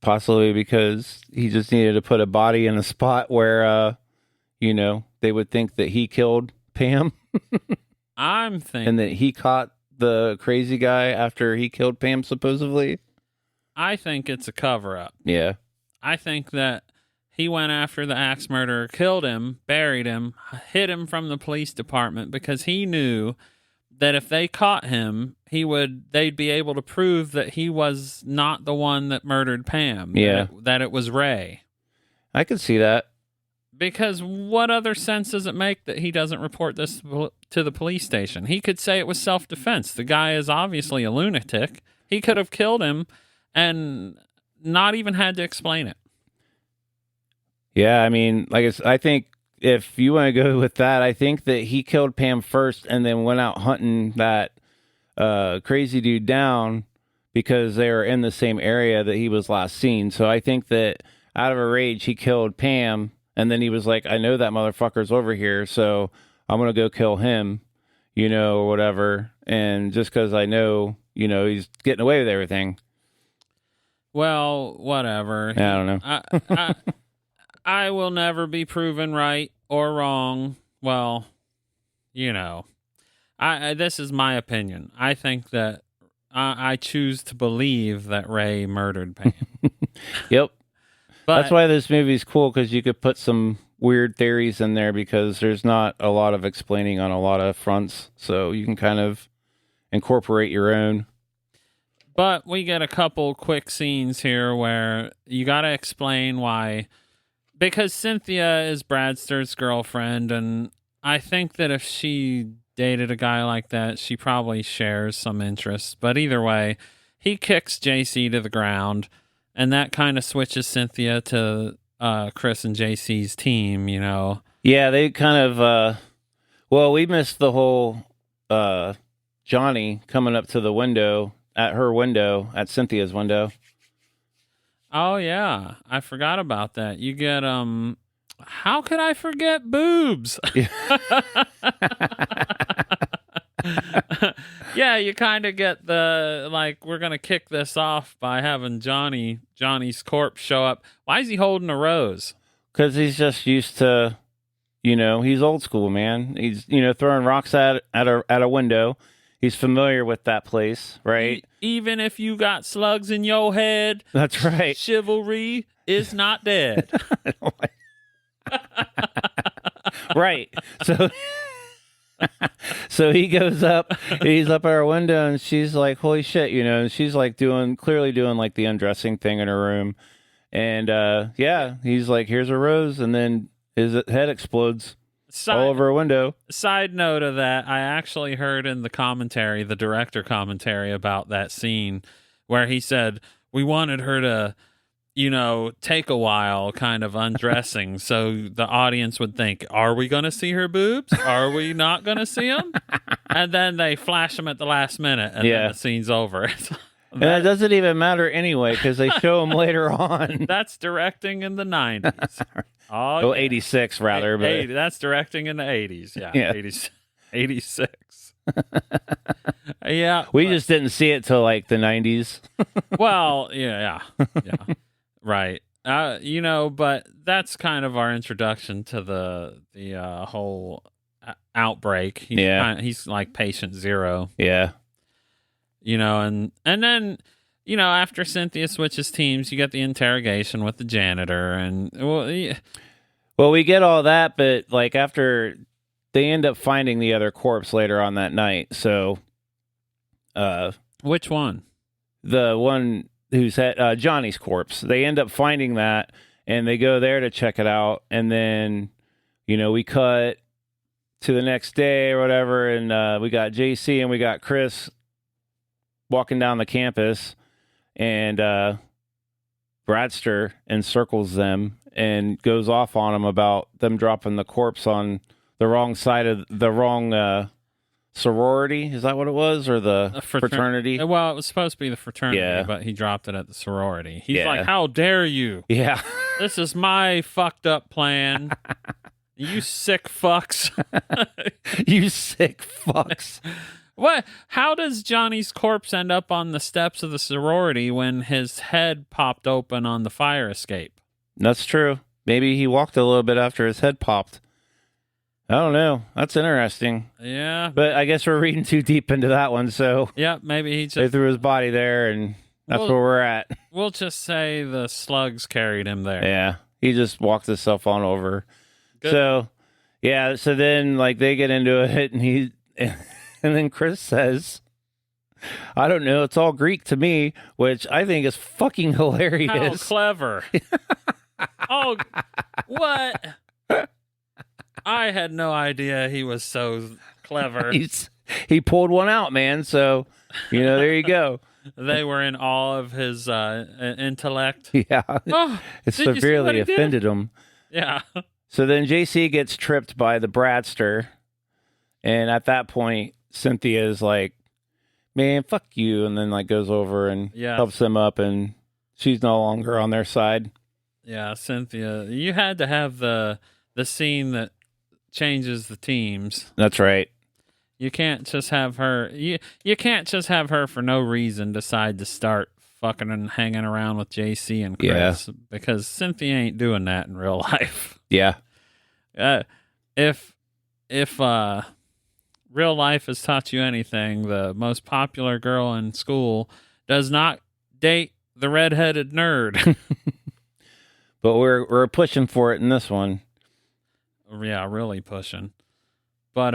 Speaker 1: Possibly because he just needed to put a body in a spot where, they would think that he killed Pam.
Speaker 2: I'm thinking.
Speaker 1: And that he caught the crazy guy after he killed Pam, supposedly.
Speaker 2: I think it's a cover-up.
Speaker 1: Yeah.
Speaker 2: I think that he went after the axe murderer, killed him, buried him, hid him from the police department because he knew that if they caught him, they'd be able to prove that he was not the one that murdered Pam.
Speaker 1: Yeah.
Speaker 2: That it was Ray.
Speaker 1: I could see that.
Speaker 2: Because what other sense does it make that he doesn't report this to the police station? He could say it was self-defense. The guy is obviously a lunatic. He could have killed him and not even had to explain it.
Speaker 1: Yeah, I mean, I think if you want to go with that, I think that he killed Pam first and then went out hunting that crazy dude down because they were in the same area that he was last seen. So I think that out of a rage, he killed Pam, and then he was like, I know that motherfucker's over here, so I'm going to go kill him, or whatever. And just because I know, he's getting away with everything.
Speaker 2: Well, whatever.
Speaker 1: I don't know.
Speaker 2: I will never be proven right or wrong. Well, this is my opinion. I think that I choose to believe that Ray murdered Pam.
Speaker 1: Yep.
Speaker 2: But
Speaker 1: that's why this movie's cool, because you could put some weird theories in there because there's not a lot of explaining on a lot of fronts. So you can kind of incorporate your own.
Speaker 2: But we get a couple quick scenes here where you got to explain why. Because Cynthia is Bradster's girlfriend, and I think that if she dated a guy like that, she probably shares some interests. But either way, he kicks JC to the ground, and that kind of switches Cynthia to Chris and JC's team, you know.
Speaker 1: Yeah, they kind of, well, we missed the whole Johnny coming up to the window, at Cynthia's window.
Speaker 2: Oh, yeah. I forgot about that. You get, how could I forget boobs? Yeah, you kind of get the, like, we're going to kick this off by having Johnny's corpse show up. Why is he holding a rose?
Speaker 1: Because he's just used to, he's old school, man. He's, throwing rocks at a window. He's familiar with that place, right?
Speaker 2: Even if you got slugs in your head.
Speaker 1: That's right.
Speaker 2: Chivalry is not dead.
Speaker 1: Right. So he goes up, he's up at her window, and she's like, holy shit, and she's like clearly doing like the undressing thing in her room. And yeah, he's like, here's a rose, and then his head explodes all over her window.
Speaker 2: Side note of that, I actually heard in the director commentary about that scene where he said, we wanted her to, take a while kind of undressing so the audience would think, are we going to see her boobs? Are we not going to see them? And then they flash them at the last minute and then the scene's over.
Speaker 1: And that doesn't even matter anyway because they show them later on.
Speaker 2: That's directing in the 90s.
Speaker 1: Oh, 86 rather. But
Speaker 2: 80, that's directing in the 80s. Yeah. 86. Yeah.
Speaker 1: We just didn't see it till like the 90s.
Speaker 2: Well, yeah. Right. But that's kind of our introduction to the whole outbreak. He's like patient zero.
Speaker 1: Yeah.
Speaker 2: And then, after Cynthia switches teams, you get the interrogation with the janitor, and
Speaker 1: well, we get all that, but like after they end up finding the other corpse later on that night. So,
Speaker 2: which one?
Speaker 1: The one who's at Johnny's corpse. They end up finding that, and they go there to check it out, and then we cut to the next day or whatever, and we got JC and we got Chris walking down the campus, and Bradster encircles them and goes off on them about them dropping the corpse on the wrong side of the wrong sorority. Is that what it was? Or the fraternity?
Speaker 2: Well, it was supposed to be the fraternity, but he dropped it at the sorority. He's like, how dare you?
Speaker 1: Yeah.
Speaker 2: This is my fucked up plan. You sick fucks.
Speaker 1: You sick fucks.
Speaker 2: What? How does Johnny's corpse end up on the steps of the sorority when his head popped open on the fire escape?
Speaker 1: That's true. Maybe he walked a little bit after his head popped. I don't know. That's interesting.
Speaker 2: Yeah.
Speaker 1: But I guess we're reading too deep into that one, so...
Speaker 2: Yeah, maybe he just...
Speaker 1: They threw his body there, and that's where we're at.
Speaker 2: We'll just say the slugs carried him there.
Speaker 1: Yeah. He just walked himself on over.
Speaker 2: Good.
Speaker 1: So, yeah, so then, like, they get into it, and he... And then Chris says, I don't know, it's all Greek to me, which I think is fucking hilarious.
Speaker 2: How clever. Oh, what? I had no idea he was so clever.
Speaker 1: He pulled one out, man, so, there you go.
Speaker 2: They were in awe of his intellect.
Speaker 1: Yeah.
Speaker 2: Oh,
Speaker 1: it severely offended him.
Speaker 2: Yeah.
Speaker 1: So then JC gets tripped by the Bradster, and at that point, Cynthia is like, man, fuck you, and then like goes over and helps them up, and she's no longer on their side.
Speaker 2: Yeah, Cynthia, you had to have the scene that changes the teams.
Speaker 1: That's right.
Speaker 2: You can't just have her. You can't just have her for no reason decide to start fucking and hanging around with JC and Chris because Cynthia ain't doing that in real life.
Speaker 1: Yeah.
Speaker 2: If real life has taught you anything, the most popular girl in school does not date the redheaded nerd.
Speaker 1: But we're pushing for it in this one.
Speaker 2: Yeah, really pushing. But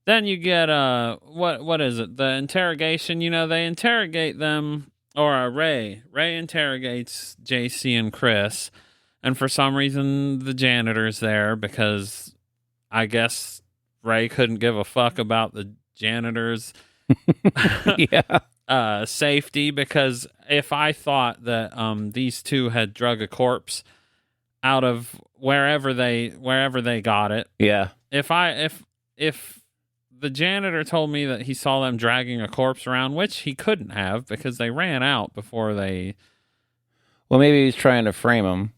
Speaker 2: then you get what is it? The interrogation. They interrogate them, or Ray interrogates JC and Chris, and for some reason the janitor's there because I guess Ray couldn't give a fuck about the janitor's safety, because if I thought that these two had drug a corpse out of wherever they got it, if the janitor told me that he saw them dragging a corpse around, which he couldn't have because they ran out before they.
Speaker 1: Well, maybe he's trying to frame him.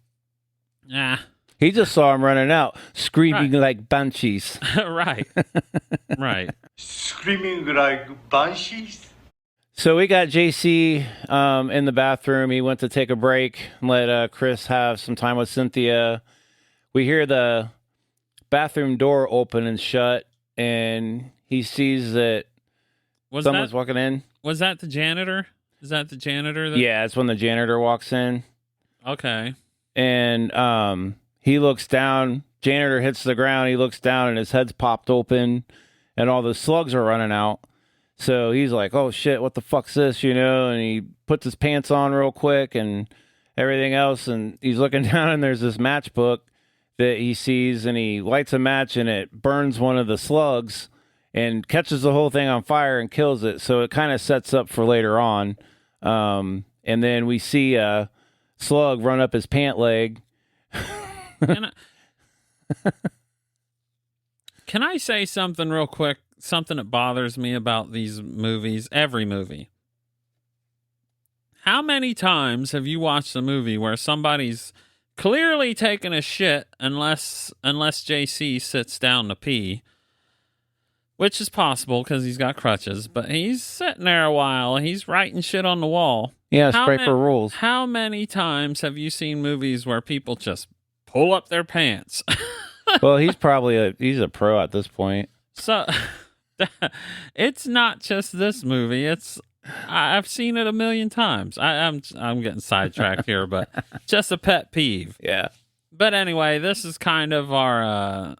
Speaker 2: Nah.
Speaker 1: He just saw him running out, screaming like banshees.
Speaker 2: Right. Right.
Speaker 4: Screaming like banshees?
Speaker 1: So we got JC in the bathroom. He went to take a break and let Chris have some time with Cynthia. We hear the bathroom door open and shut, and he sees that someone's walking in.
Speaker 2: Was that the janitor? Is that the janitor?
Speaker 1: Yeah, it's when the janitor walks in.
Speaker 2: Okay.
Speaker 1: And he looks down. Janitor hits the ground. He looks down, and his head's popped open, and all the slugs are running out. So he's like, oh, shit, what the fuck's this, And he puts his pants on real quick and everything else, and he's looking down, and there's this matchbook that he sees, and he lights a match, and it burns one of the slugs and catches the whole thing on fire and kills it. So it kind of sets up for later on. And then we see a slug run up his pant leg.
Speaker 2: Can I say something real quick? Something that bothers me about these movies, every movie. How many times have you watched a movie where somebody's clearly taking a shit unless JC sits down to pee, which is possible because he's got crutches, but he's sitting there a while and he's writing shit on the wall.
Speaker 1: Yeah, Scraper rules.
Speaker 2: How many times have you seen movies where people just pull up their pants?
Speaker 1: Well, he's a pro at this point.
Speaker 2: So it's not just this movie. I've seen it a million times. I'm getting sidetracked here, but just a pet peeve.
Speaker 1: Yeah.
Speaker 2: But anyway, this is kind of our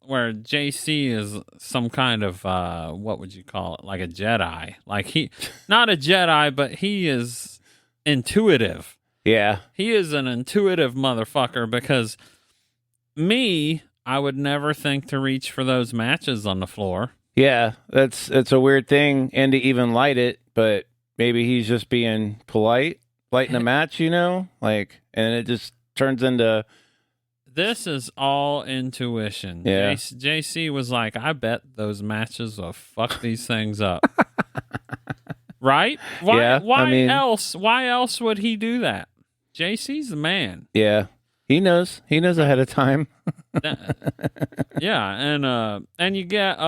Speaker 2: where JC is some kind of what would you call it? Like a Jedi. Like not a Jedi, but he is intuitive.
Speaker 1: Yeah.
Speaker 2: He is an intuitive motherfucker, because I would never think to reach for those matches on the floor.
Speaker 1: Yeah, it's a weird thing, and to even light it, but maybe he's just being polite, lighting a match, and it just turns into...
Speaker 2: This is all intuition.
Speaker 1: Yeah.
Speaker 2: JC was like, I bet those matches will fuck these things up. Right? Why else would he do that? JC's the man.
Speaker 1: Yeah. He knows ahead of time.
Speaker 2: Yeah, and you get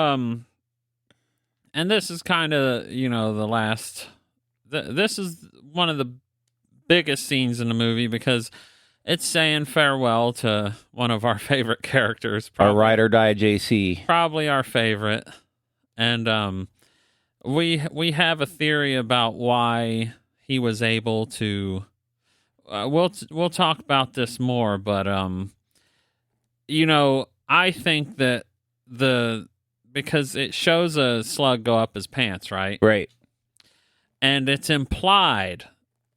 Speaker 2: and this is kind of, the last this is one of the biggest scenes in the movie, because it's saying farewell to one of our favorite characters,
Speaker 1: our ride or die JC.
Speaker 2: Probably our favorite. And we have a theory about why he was able to we'll talk about this more, but I think that because it shows a slug go up his pants, right?
Speaker 1: Right.
Speaker 2: And it's implied,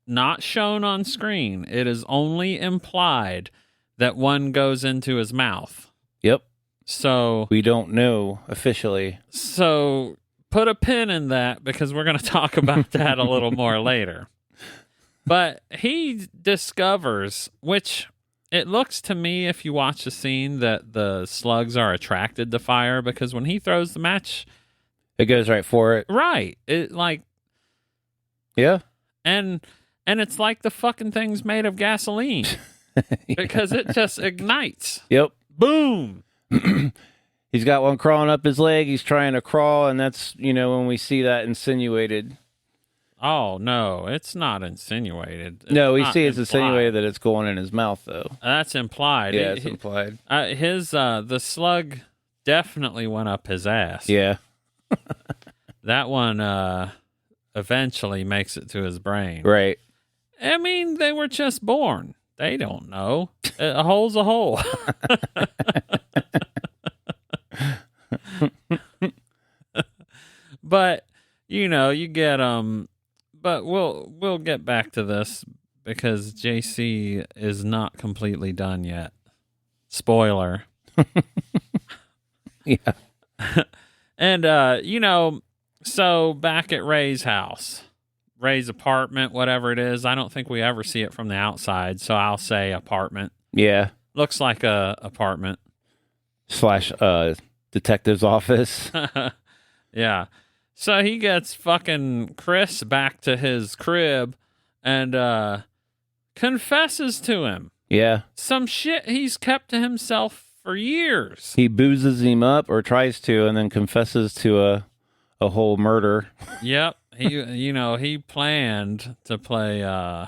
Speaker 2: not shown on screen. It is only implied that one goes into his mouth.
Speaker 1: Yep.
Speaker 2: So
Speaker 1: we don't know officially.
Speaker 2: So put a pin in that, because we're going to talk about that a little more later. But he discovers, which it looks to me, if you watch the scene, that the slugs are attracted to fire, because when he throws the match,
Speaker 1: it goes right for it.
Speaker 2: Right.
Speaker 1: Yeah.
Speaker 2: And it's like the fucking thing's made of gasoline. Because it just ignites.
Speaker 1: Yep.
Speaker 2: Boom.
Speaker 1: He's got one crawling up his leg. He's trying to crawl, and that's, when we see that insinuated.
Speaker 2: Oh, no, it's not insinuated.
Speaker 1: No, we see it's insinuated that it's going in his mouth, though.
Speaker 2: That's implied.
Speaker 1: Yeah, it's implied.
Speaker 2: The slug definitely went up his ass.
Speaker 1: Yeah.
Speaker 2: That one eventually makes it to his brain.
Speaker 1: Right.
Speaker 2: I mean, they were just born. They don't know. A hole's a hole. But, you get but we'll get back to this, because JC is not completely done yet. Spoiler.
Speaker 1: Yeah.
Speaker 2: And, so back at Ray's house, Ray's apartment, whatever it is, I don't think we ever see it from the outside, so I'll say apartment.
Speaker 1: Yeah.
Speaker 2: Looks like a apartment.
Speaker 1: / detective's office.
Speaker 2: Yeah. So he gets fucking Chris back to his crib and confesses to him.
Speaker 1: Yeah.
Speaker 2: Some shit he's kept to himself for years.
Speaker 1: He boozes him up or tries to and then confesses to a whole murder.
Speaker 2: Yep. He planned to play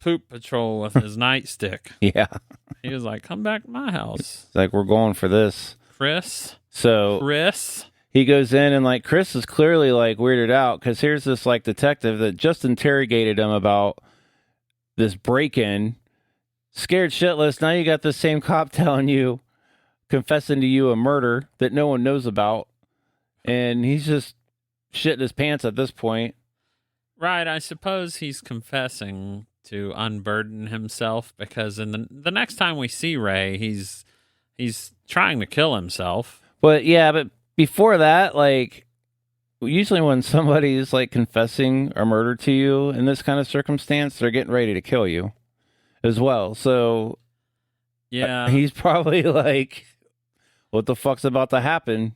Speaker 2: Poop Patrol with his nightstick.
Speaker 1: Yeah.
Speaker 2: He was like, come back to my house.
Speaker 1: It's like, we're going for this.
Speaker 2: Chris.
Speaker 1: He goes in and like Chris is clearly like weirded out because here's this like detective that just interrogated him about this break-in, scared shitless. Now you got the same cop confessing to you a murder that no one knows about, and he's just shitting his pants at this point.
Speaker 2: Right, I suppose he's confessing to unburden himself because in the next time we see Ray, he's trying to kill himself.
Speaker 1: But before that, like, usually when somebody is like confessing a murder to you in this kind of circumstance, they're getting ready to kill you as well. So
Speaker 2: yeah,
Speaker 1: he's probably like, what the fuck's about to happen,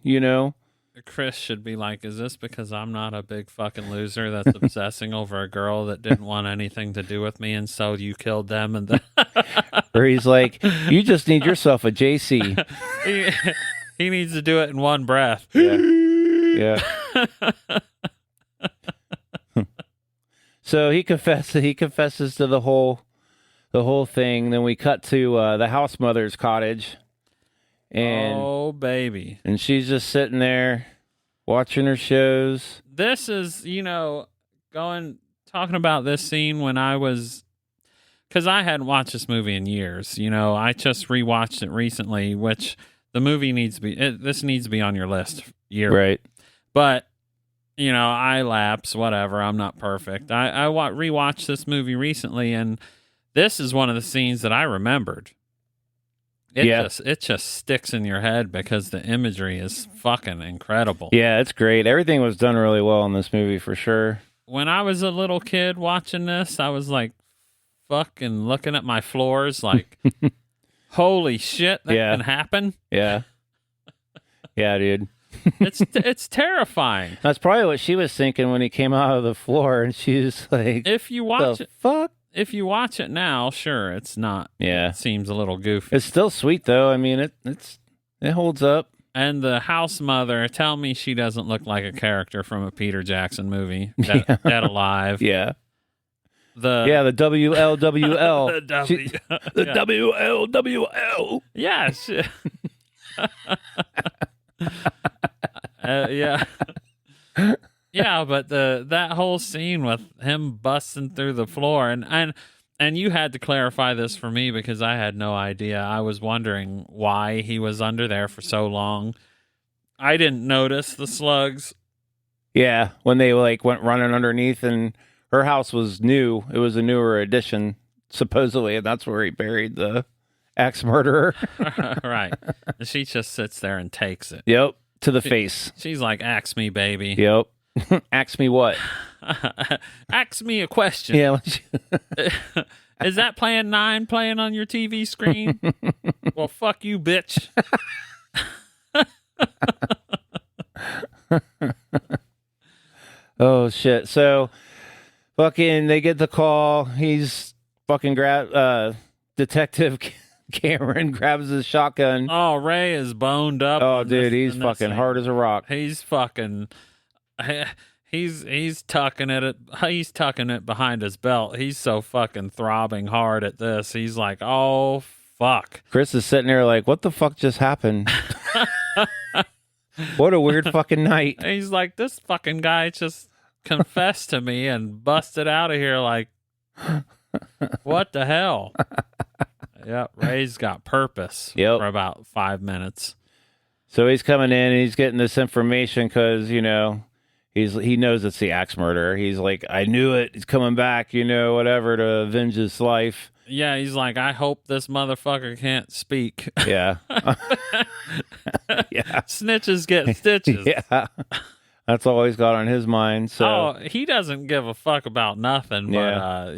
Speaker 2: Chris should be like, is this because I'm not a big fucking loser that's obsessing over a girl that didn't want anything to do with me and so you killed them? And then
Speaker 1: or he's like, you just need yourself a JC.
Speaker 2: He needs to do it in one breath.
Speaker 1: Yeah. So he confesses to the whole thing. Then we cut to the house mother's cottage. And,
Speaker 2: oh, baby.
Speaker 1: And she's just sitting there watching her shows.
Speaker 2: This is, talking about this scene when because I hadn't watched this movie in years. I just rewatched it recently, which the movie this needs to be on your list.
Speaker 1: Right.
Speaker 2: But, I lapse, whatever. I'm not perfect. I rewatched this movie recently, and this is one of the scenes that I remembered. It just sticks in your head because the imagery is fucking incredible.
Speaker 1: Yeah, it's great. Everything was done really well in this movie for sure.
Speaker 2: When I was a little kid watching this, I was like fucking looking at my floors like, holy shit, that can happen?
Speaker 1: Yeah. Yeah, dude.
Speaker 2: It's terrifying.
Speaker 1: That's probably what she was thinking when he came out of the floor, and she was like,
Speaker 2: if you watch it,
Speaker 1: fuck?
Speaker 2: If you watch it now, sure, it's not.
Speaker 1: Yeah.
Speaker 2: It seems a little goofy.
Speaker 1: It's still sweet, though. I mean, it holds up.
Speaker 2: And the house mother, tell me she doesn't look like a character from a Peter Jackson movie. Dead Alive.
Speaker 1: Yeah.
Speaker 2: The
Speaker 1: WLWL.
Speaker 2: The
Speaker 1: WLWL.
Speaker 2: Yes. Yeah. Yeah, but that whole scene with him busting through the floor and you had to clarify this for me because I had no idea. I was wondering why he was under there for so long. I didn't notice the slugs.
Speaker 1: Yeah, when they like went running underneath, and her house was new. It was a newer addition, supposedly, and that's where he buried the axe murderer.
Speaker 2: Right. She just sits there and takes it.
Speaker 1: Yep, to the face.
Speaker 2: She's like, axe me, baby.
Speaker 1: Yep. Ask me what?
Speaker 2: Ask me a question.
Speaker 1: Yeah.
Speaker 2: Is that Plan 9 playing on your TV screen? Well, fuck you, bitch.
Speaker 1: Oh, shit. So, fucking, they get the call. He's fucking Detective Cameron grabs his shotgun.
Speaker 2: Oh, Ray is boned up.
Speaker 1: Oh, dude, he's fucking hard as a rock.
Speaker 2: He's fucking... He's tucking it. He's tucking it behind his belt. He's so fucking throbbing hard at this. He's like, "Oh fuck!"
Speaker 1: Chris is sitting there like, "What the fuck just happened?" What a weird fucking night.
Speaker 2: And he's like, "This fucking guy just confessed to me and busted out of here." Like, what the hell? Yep, Ray's got purpose.
Speaker 1: Yep.
Speaker 2: For about 5 minutes.
Speaker 1: So he's coming in and he's getting this information because he knows it's the axe murderer. He's like, I knew it. He's coming back, whatever, to avenge his life.
Speaker 2: Yeah, he's like, I hope this motherfucker can't speak.
Speaker 1: Yeah. Yeah.
Speaker 2: Snitches get stitches.
Speaker 1: Yeah. That's all he's got on his mind. So
Speaker 2: Oh, he doesn't give a fuck about nothing. But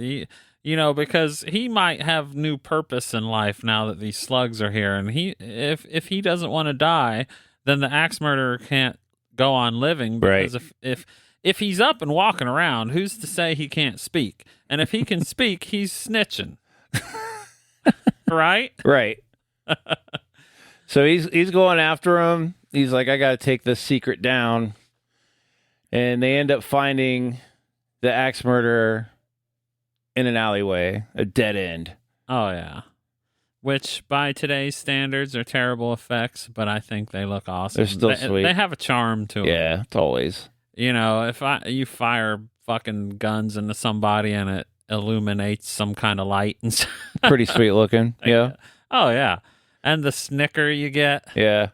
Speaker 2: because he might have new purpose in life now that these slugs are here, and if he doesn't want to die, then the axe murderer can't go on living. Because if he's up and walking around, who's to say he can't speak? And if he can speak, he's snitching. Right?
Speaker 1: Right. So he's going after him. He's like, I got to take this secret down. And they end up finding the axe murderer in an alleyway, a dead end.
Speaker 2: Oh, yeah. Which, by today's standards, are terrible effects, but I think they look awesome.
Speaker 1: They're still sweet.
Speaker 2: They have a charm to them.
Speaker 1: Yeah, it's always.
Speaker 2: If you fire fucking guns into somebody and it illuminates some kind of light and stuff.
Speaker 1: Pretty sweet looking. Yeah.
Speaker 2: Oh, yeah. And the snicker you get.
Speaker 1: Yeah.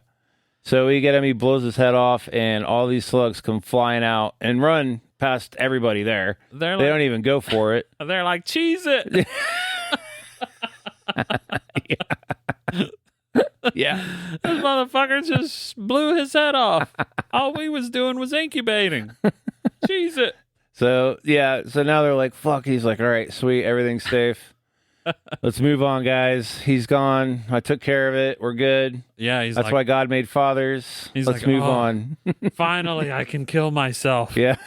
Speaker 1: So we get him, he blows his head off, and all these slugs come flying out and run past everybody there. They don't even go for it.
Speaker 2: They're like, cheese it.
Speaker 1: Yeah.
Speaker 2: This motherfucker just blew his head off. All we was doing was incubating. Cheese it.
Speaker 1: So, yeah. So now they're like, fuck. He's like, all right, sweet. Everything's safe. Let's move on, guys. He's gone. I took care of it. We're good.
Speaker 2: Yeah,
Speaker 1: that's why God made fathers. Let's move on.
Speaker 2: Finally, I can kill myself.
Speaker 1: Yeah,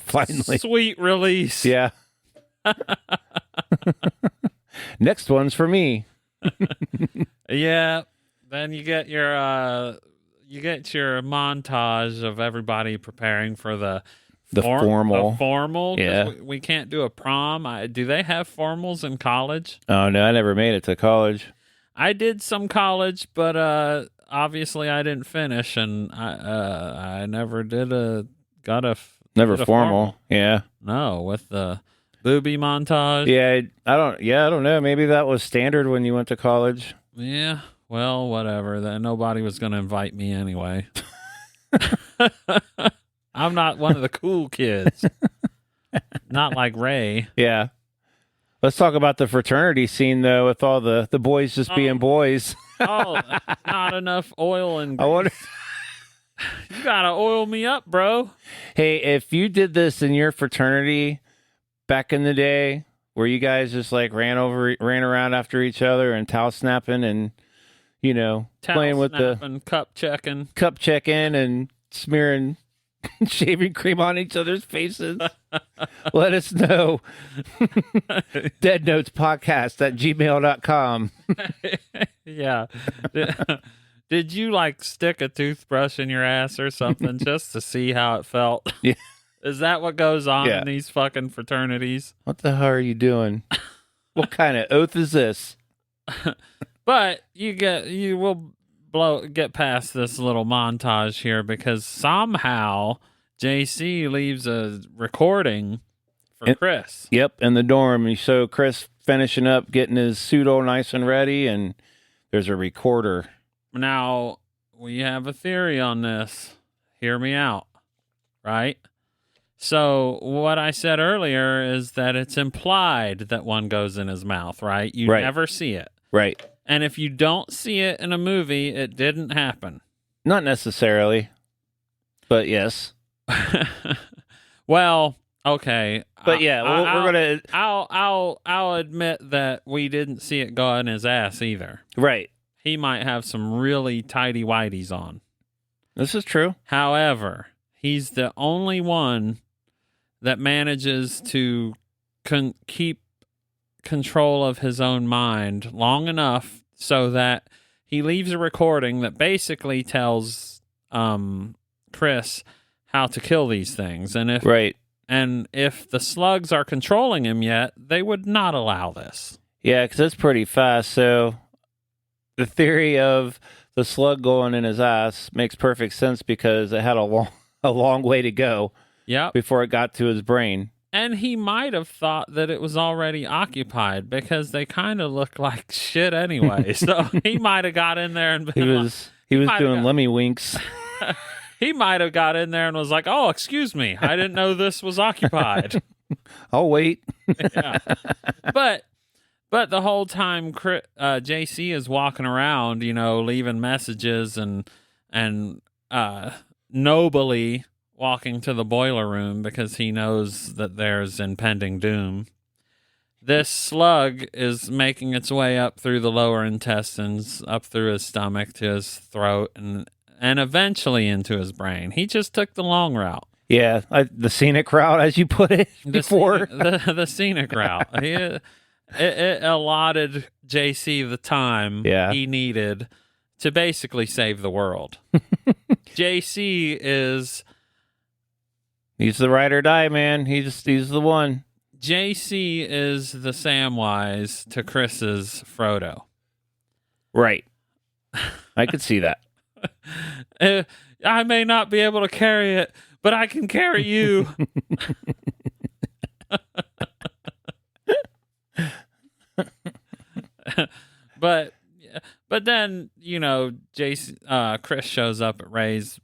Speaker 1: finally.
Speaker 2: Sweet release.
Speaker 1: Yeah. Next one's for me.
Speaker 2: Yeah. Then you get your montage of everybody preparing for the formal. The formal.
Speaker 1: Yeah.
Speaker 2: We can't do a prom. Do they have formals in college?
Speaker 1: Oh, no, I never made it to college.
Speaker 2: I did some college, but obviously I didn't finish, and I never did
Speaker 1: never formal. Yeah.
Speaker 2: No, with the booby montage.
Speaker 1: Yeah, I don't know. Maybe that was standard when you went to college.
Speaker 2: Yeah. Well, whatever. Nobody was going to invite me anyway. I'm not one of the cool kids. Not like Ray.
Speaker 1: Yeah. Let's talk about the fraternity scene, though, with all the boys just being boys.
Speaker 2: Not enough oil and grease.
Speaker 1: I wonder.
Speaker 2: You got to oil me up, bro.
Speaker 1: Hey, if you did this in your fraternity back in the day, where you guys just like ran around after each other and towel snapping and, playing with the
Speaker 2: cup checking
Speaker 1: and smearing shaving cream on each other's faces, let us know. deadnotespodcast@gmail.com.
Speaker 2: Yeah. Did you like stick a toothbrush in your ass or something just to see how it felt?
Speaker 1: Yeah.
Speaker 2: Is that what goes on in these fucking fraternities?
Speaker 1: What the hell are you doing? What kind of oath is this?
Speaker 2: But you will get past this little montage here because somehow JC leaves a recording for Chris.
Speaker 1: Yep, in the dorm. You show Chris finishing up, getting his suit all nice and ready, and there's a recorder.
Speaker 2: Now, we have a theory on this. Hear me out, right? So what I said earlier is that it's implied that one goes in his mouth, right? You never see it.
Speaker 1: Right.
Speaker 2: And if you don't see it in a movie, it didn't happen.
Speaker 1: Not necessarily, but yes.
Speaker 2: Well, okay.
Speaker 1: But yeah, we're gonna.
Speaker 2: I'll admit that we didn't see it go in his ass either.
Speaker 1: Right.
Speaker 2: He might have some really tighty whities on.
Speaker 1: This is true.
Speaker 2: However, he's the only one that manages to keep control of his own mind long enough so that he leaves a recording that basically tells Chris how to kill these things. And if the slugs are controlling him yet, they would not allow this.
Speaker 1: Yeah, because it's pretty fast. So the theory of the slug going in his ass makes perfect sense because it had a long way to go before it got to his brain.
Speaker 2: And he might have thought that it was already occupied because they kind of look like shit anyway. So he might have got in there and
Speaker 1: he was doing lemmy winks.
Speaker 2: He might have got in there and was like, "Oh, excuse me, I didn't know this was occupied.
Speaker 1: I'll wait."
Speaker 2: Yeah. But But the whole time, JC is walking around, leaving messages and nobly walking to the boiler room because he knows that there's impending doom. This slug is making its way up through the lower intestines, up through his stomach to his throat, and eventually into his brain. He just took the long route.
Speaker 1: Yeah, the scenic route, as you put it before.
Speaker 2: The scenic route. It allotted JC the time he needed to basically save the world. JC is...
Speaker 1: He's the ride or die, man. He's the one.
Speaker 2: JC is the Samwise to Chris's Frodo.
Speaker 1: Right. I could see that.
Speaker 2: I may not be able to carry it, but I can carry you. But then, Chris shows up at Ray's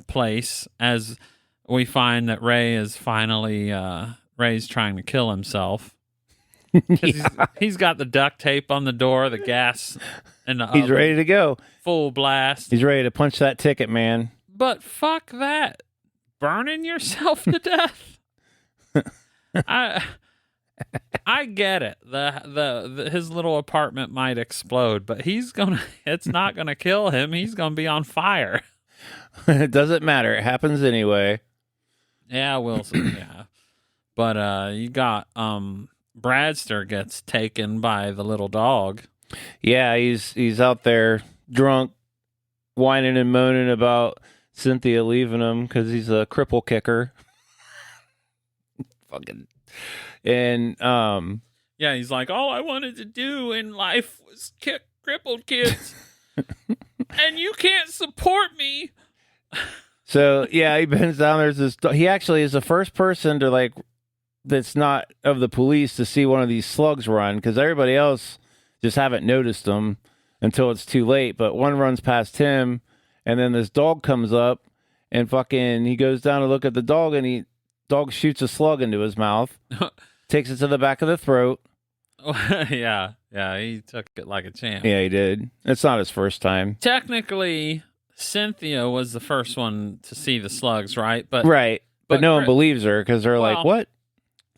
Speaker 2: place as we find that Ray is finally Ray's trying to kill himself. He's got the duct tape on the door, the gas, and the
Speaker 1: he's ready to go.
Speaker 2: Full blast.
Speaker 1: He's ready to punch that ticket, man.
Speaker 2: But fuck that. Burning yourself to death. I get it. The his little apartment might explode, but it's not gonna kill him. He's gonna be on fire.
Speaker 1: It doesn't matter. It happens anyway.
Speaker 2: Yeah, Wilson. Yeah. But you got Bradster gets taken by the little dog.
Speaker 1: Yeah, he's out there drunk, whining and moaning about Cynthia leaving him because he's a cripple kicker. Fucking. And
Speaker 2: yeah, he's like, all I wanted to do in life was kick crippled kids, and you can't support me.
Speaker 1: So yeah, he bends down. There's this. He actually is the first person to that's not of the police to see one of these slugs run, because everybody else just haven't noticed them until it's too late. But one runs past him, and then this dog comes up, and he goes down to look at the dog, and dog shoots a slug into his mouth. Takes it to the back of the throat.
Speaker 2: Yeah, he took it like a champ.
Speaker 1: Yeah, he did. It's not his first time.
Speaker 2: Technically, Cynthia was the first one to see the slugs, right? But
Speaker 1: no one believes her because they're like, what?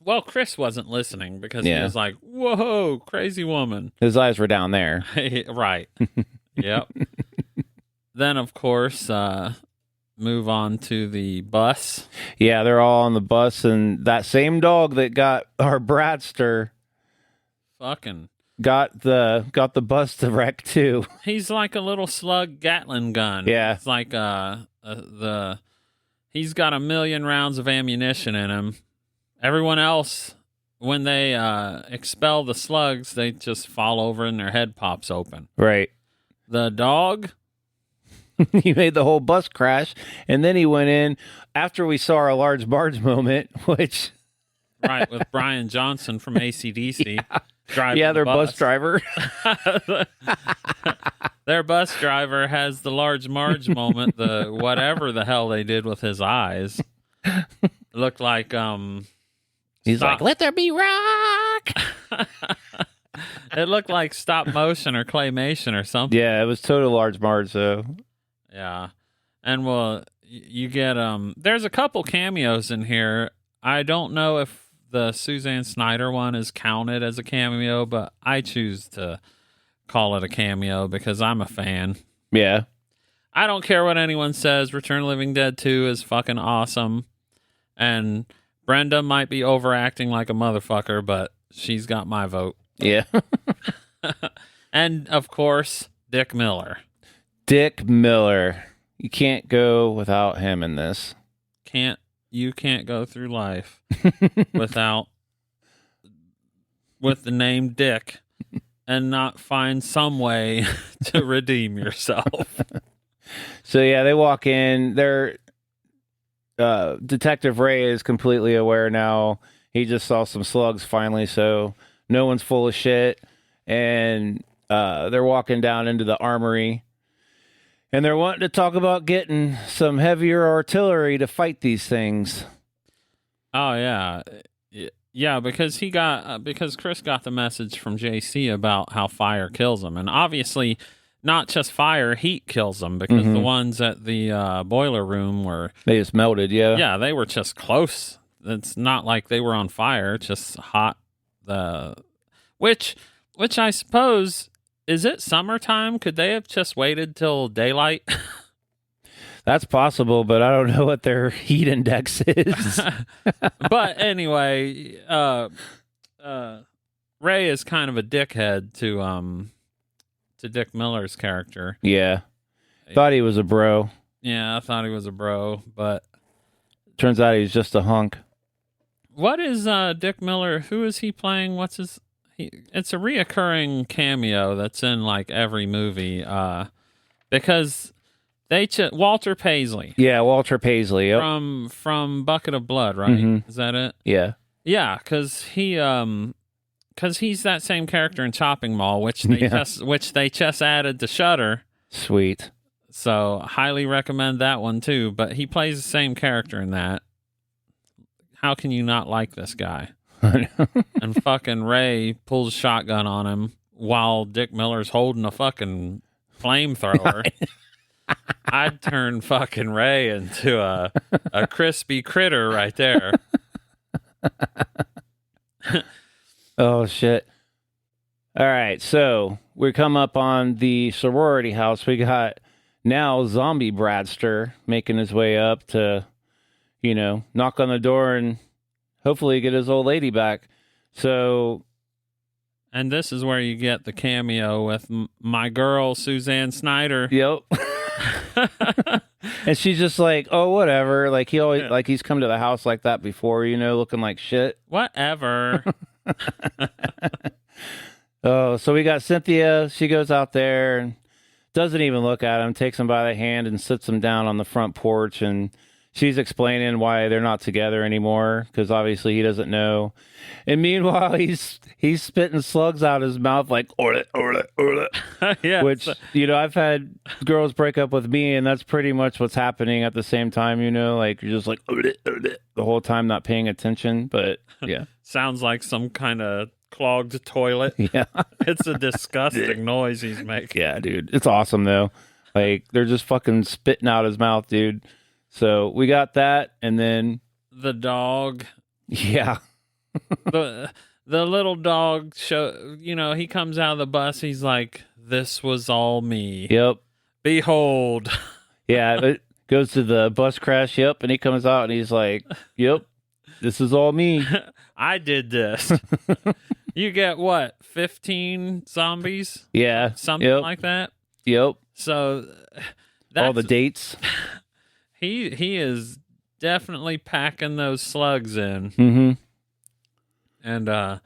Speaker 2: Well, Chris wasn't listening because he was like, whoa, crazy woman.
Speaker 1: His eyes were down there.
Speaker 2: Right. Yep. Then, of course, move on to the bus.
Speaker 1: Yeah, they're all on the bus, and that same dog that got our Bradster
Speaker 2: fucking
Speaker 1: got the bus to wreck too.
Speaker 2: He's like a little slug Gatling gun.
Speaker 1: Yeah,
Speaker 2: it's like he's got 1 million rounds of ammunition in him. Everyone else, when they expel the slugs, they just fall over and their head pops open.
Speaker 1: Right.
Speaker 2: The dog.
Speaker 1: He made the whole bus crash, and then he went in after we saw our large barge moment, which...
Speaker 2: Right, with Brian Johnson from AC/DC. Driving
Speaker 1: their
Speaker 2: the
Speaker 1: bus driver.
Speaker 2: Their bus driver has the large Marge moment, the whatever the hell they did with his eyes. Looked like...
Speaker 1: He's like, let there be rock!
Speaker 2: It looked like stop motion or claymation or something.
Speaker 1: Yeah, it was total large Marge, though.
Speaker 2: Yeah. And you get there's a couple cameos in here. I don't know if the Suzanne Snyder one is counted as a cameo, but I choose to call it a cameo because I'm a fan.
Speaker 1: Yeah.
Speaker 2: I don't care what anyone says. Return of the Living Dead 2 is fucking awesome. And Brenda might be overacting like a motherfucker, but she's got my vote.
Speaker 1: Yeah.
Speaker 2: And of course, Dick Miller.
Speaker 1: Dick Miller. You can't go without him in this.
Speaker 2: You can't go through life with the name Dick and not find some way to redeem yourself.
Speaker 1: So yeah, they walk in. Detective Ray is completely aware now. He just saw some slugs finally, so no one's full of shit. And they're walking down into the armory. And they're wanting to talk about getting some heavier artillery to fight these things.
Speaker 2: Oh, yeah. Yeah, because because Chris got the message from JC about how fire kills him, and obviously not just fire, heat kills them, because the ones at the boiler room
Speaker 1: they just melted.
Speaker 2: Yeah, they were just close. It's not like they were on fire, just hot. Which I suppose, is it summertime? Could they have just waited till daylight?
Speaker 1: That's possible, but I don't know what their heat index is.
Speaker 2: But anyway, Ray is kind of a dickhead to Dick Miller's character.
Speaker 1: Yeah. Thought he was a bro.
Speaker 2: Yeah, I thought he was a bro, but
Speaker 1: turns out he's just a hunk.
Speaker 2: What is Dick Miller? Who is he playing? It's a reoccurring cameo that's in like every movie. Because Walter Paisley.
Speaker 1: Yeah, Walter Paisley. Yep.
Speaker 2: From Bucket of Blood, right?
Speaker 1: Mm-hmm.
Speaker 2: Is that it?
Speaker 1: Yeah.
Speaker 2: Yeah, because he's that same character in Chopping Mall, which they just added to Shudder.
Speaker 1: Sweet.
Speaker 2: So highly recommend that one too. But he plays the same character in that. How can you not like this guy? And fucking Ray pulls a shotgun on him while Dick Miller's holding a fucking flamethrower. I'd turn fucking Ray into a crispy critter right there.
Speaker 1: Oh, shit. All right, so we come up on the sorority house. We got now Zombie Bradster making his way up to, knock on the door and hopefully get his old lady back. So...
Speaker 2: And this is where you get the cameo with my girl, Suzanne Snyder.
Speaker 1: Yep. And she's just like, oh, whatever. Like he's come to the house like that before, looking like shit.
Speaker 2: Whatever.
Speaker 1: Oh, so we got Cynthia. She goes out there and doesn't even look at him, takes him by the hand and sits him down on the front porch. And she's explaining why they're not together anymore, because obviously he doesn't know. And meanwhile, he's spitting slugs out his mouth like, orlet, orlet, orlet.
Speaker 2: Yeah,
Speaker 1: which, I've had girls break up with me, and that's pretty much what's happening at the same time, like you're just like, orlet, orlet, the whole time not paying attention. But yeah.
Speaker 2: Sounds like some kind of clogged toilet.
Speaker 1: Yeah.
Speaker 2: It's a disgusting noise he's making.
Speaker 1: Yeah, dude. It's awesome, though. Like, they're just fucking spitting out his mouth, dude. So we got that, and then...
Speaker 2: The dog.
Speaker 1: Yeah.
Speaker 2: the little dog he comes out of the bus, he's like, this was all me.
Speaker 1: Yep.
Speaker 2: Behold.
Speaker 1: Yeah, it goes to the bus crash, yep, and he comes out and he's like, yep, this is all me.
Speaker 2: I did this. You get what, 15 zombies?
Speaker 1: Yeah.
Speaker 2: Something like that?
Speaker 1: Yep.
Speaker 2: So
Speaker 1: that's... all the dates.
Speaker 2: He is definitely packing those slugs in.
Speaker 1: Mm-hmm.
Speaker 2: And all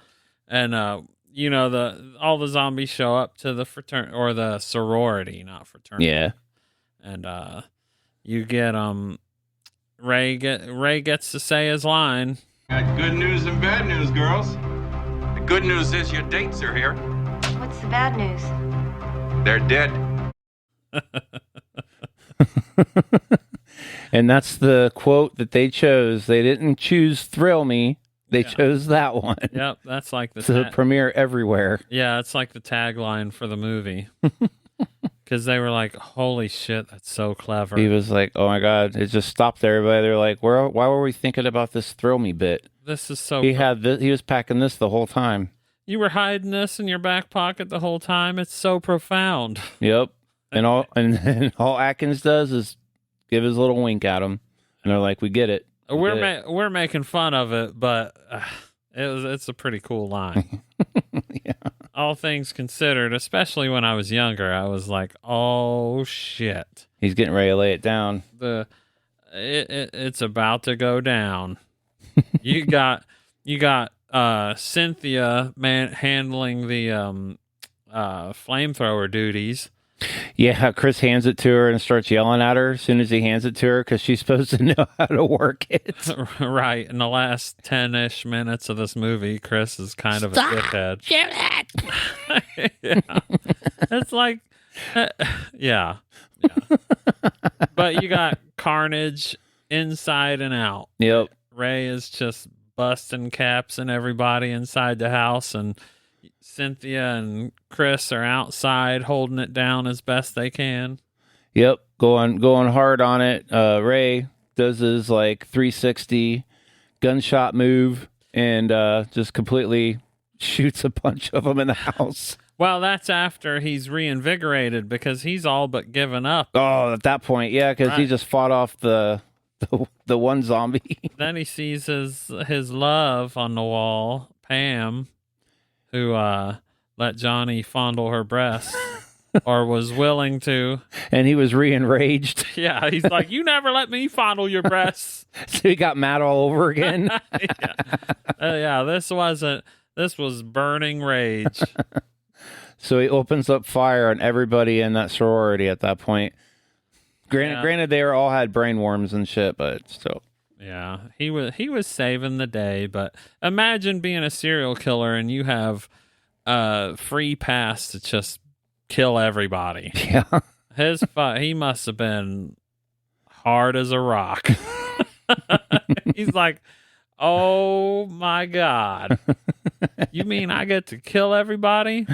Speaker 2: the zombies show up to the fraternity or the sorority, not fraternity.
Speaker 1: Yeah.
Speaker 2: And you get Ray gets to say his line.
Speaker 5: Got good news and bad news, girls. The good news is your dates are here.
Speaker 6: What's the bad news?
Speaker 5: They're dead.
Speaker 1: And that's the quote that they chose. They didn't choose "Thrill Me." They chose that one.
Speaker 2: Yep, that's like
Speaker 1: the premiere everywhere.
Speaker 2: Yeah, it's like the tagline for the movie. Because they were like, "Holy shit, that's so clever."
Speaker 1: He was like, "Oh my god!" It just stopped everybody. They're like, "Why were we thinking about this "Thrill Me" bit?"
Speaker 2: This is so.
Speaker 1: He had this. He was packing this the whole time.
Speaker 2: You were hiding this in your back pocket the whole time. It's so profound.
Speaker 1: Yep. And all Atkins does is give his little wink at him, and they're like, "We get it."
Speaker 2: We're making fun of it, but it's a pretty cool line.
Speaker 1: Yeah.
Speaker 2: All things considered, especially when I was younger, I was like, "Oh shit,
Speaker 1: he's getting ready to lay it down."
Speaker 2: It's about to go down. you got Cynthia handling the flamethrower duties.
Speaker 1: Yeah, Chris hands it to her and starts yelling at her as soon as he hands it to her because she's supposed to know how to work it.
Speaker 2: Right. In the last 10-ish minutes of this movie, Chris is kind of a dickhead. Yeah. It's like, yeah. But you got carnage inside and out.
Speaker 1: Yep.
Speaker 2: Ray is just busting caps and everybody inside the house, and Cynthia and Chris are outside holding it down as best they can.
Speaker 1: Yep, going hard on it. Ray does his like 360 gunshot move and just completely shoots a bunch of them in the house.
Speaker 2: Well, that's after he's reinvigorated because he's all but given up.
Speaker 1: Oh, at that point, yeah, because he just fought off the one zombie.
Speaker 2: Then he sees his love on the wall, Pam, who let Johnny fondle her breasts. Or was willing to. And
Speaker 1: he was re-enraged.
Speaker 2: Yeah, he's like, you never let me fondle your breasts.
Speaker 1: So he got mad all over again.
Speaker 2: Yeah, this was burning rage.
Speaker 1: So he opens up fire on everybody in that sorority at that point. Granted, they all had brain worms and shit, but still.
Speaker 2: Yeah, he was saving the day, but imagine being a serial killer and you have free pass to just kill everybody.
Speaker 1: Yeah.
Speaker 2: He must have been hard as a rock. He's like, oh my God. You mean I get to kill everybody?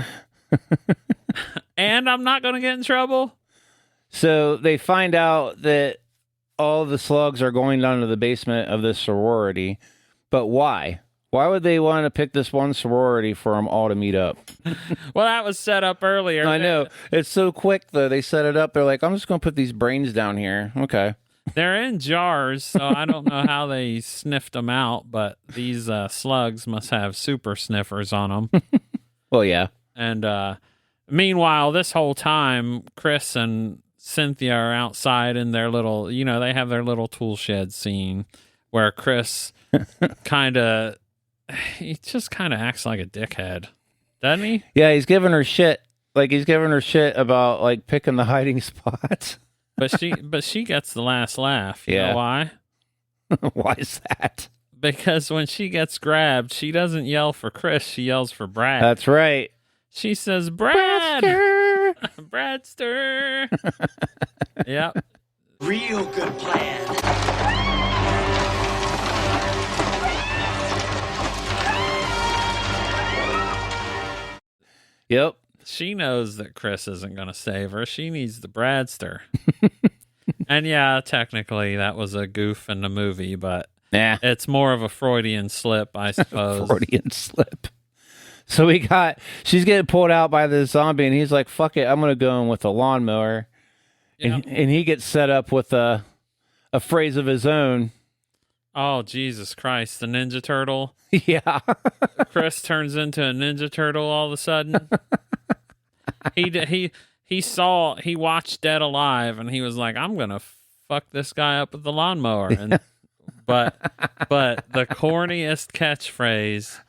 Speaker 2: And I'm not going to get in trouble?
Speaker 1: So they find out that all the slugs are going down to the basement of this sorority. But why? Why would they want to pick this one sorority for them all to meet up?
Speaker 2: Well, that was set up earlier.
Speaker 1: I know. It's so quick, though. They set it up. They're like, I'm just going to put these brains down here. Okay.
Speaker 2: They're in jars, so I don't know how they sniffed them out, but these slugs must have super sniffers on them.
Speaker 1: Well, yeah.
Speaker 2: And meanwhile, this whole time, Chris and Cynthia are outside in their little, they have their little tool shed scene where Chris he just kind of acts like a dickhead, doesn't he?
Speaker 1: Yeah, he's giving her shit. Like, he's giving her shit about, like, picking the hiding spots.
Speaker 2: But she gets the last laugh. You know why?
Speaker 1: Why is that?
Speaker 2: Because when she gets grabbed, she doesn't yell for Chris. She yells for Brad.
Speaker 1: That's right.
Speaker 2: She says, Brad! Bradster! Yep.
Speaker 4: Real good plan.
Speaker 1: Yep.
Speaker 2: She knows that Chris isn't going to save her. She needs the Bradster. And yeah, technically that was a goof in the movie, but it's more of a Freudian slip, I suppose.
Speaker 1: Freudian slip. So she's getting pulled out by the zombie, and he's like, fuck it, I'm going to go in with a lawnmower. Yep. And he gets set up with a phrase of his own.
Speaker 2: Oh, Jesus Christ, the Ninja Turtle.
Speaker 1: Yeah.
Speaker 2: Chris turns into a Ninja Turtle all of a sudden. He watched Dead Alive, and he was like, I'm going to fuck this guy up with the lawnmower. And but the corniest catchphrase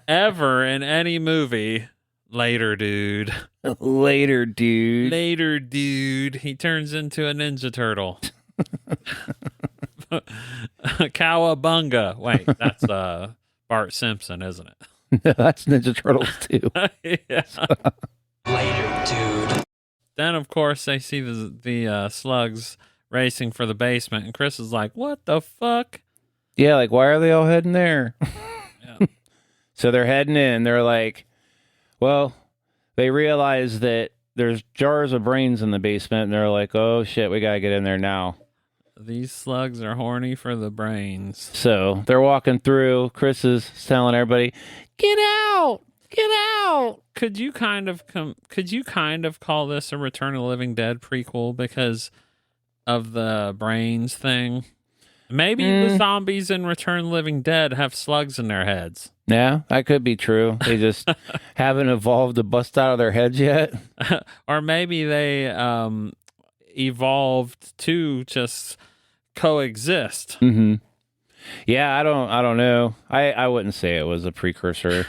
Speaker 2: ever in any movie, later, dude.
Speaker 1: Later, dude.
Speaker 2: Later, dude. He turns into a Ninja Turtle. Cowabunga. Wait, that's Bart Simpson, isn't it?
Speaker 1: No, that's Ninja Turtles too.
Speaker 2: Yeah.
Speaker 4: Later, dude.
Speaker 2: Then, of course, they see the slugs racing for the basement, and Chris is like, what the fuck?
Speaker 1: Yeah, like, why are they all heading there?
Speaker 2: Yeah.
Speaker 1: So they're heading in. They're like, well, they realize that there's jars of brains in the basement, and they're like, oh, shit, we got to get in there now.
Speaker 2: These slugs are horny for the brains.
Speaker 1: So they're walking through. Chris is telling everybody, get out, get out.
Speaker 2: Could you kind of call this a Return of the Living Dead prequel because of the brains thing? Maybe the zombies in Return of the Living Dead have slugs in their heads.
Speaker 1: Yeah, that could be true. They just haven't evolved to bust out of their heads yet.
Speaker 2: Or maybe they evolved to just coexist.
Speaker 1: Mm-hmm. Yeah, I don't know. I wouldn't say it was a precursor.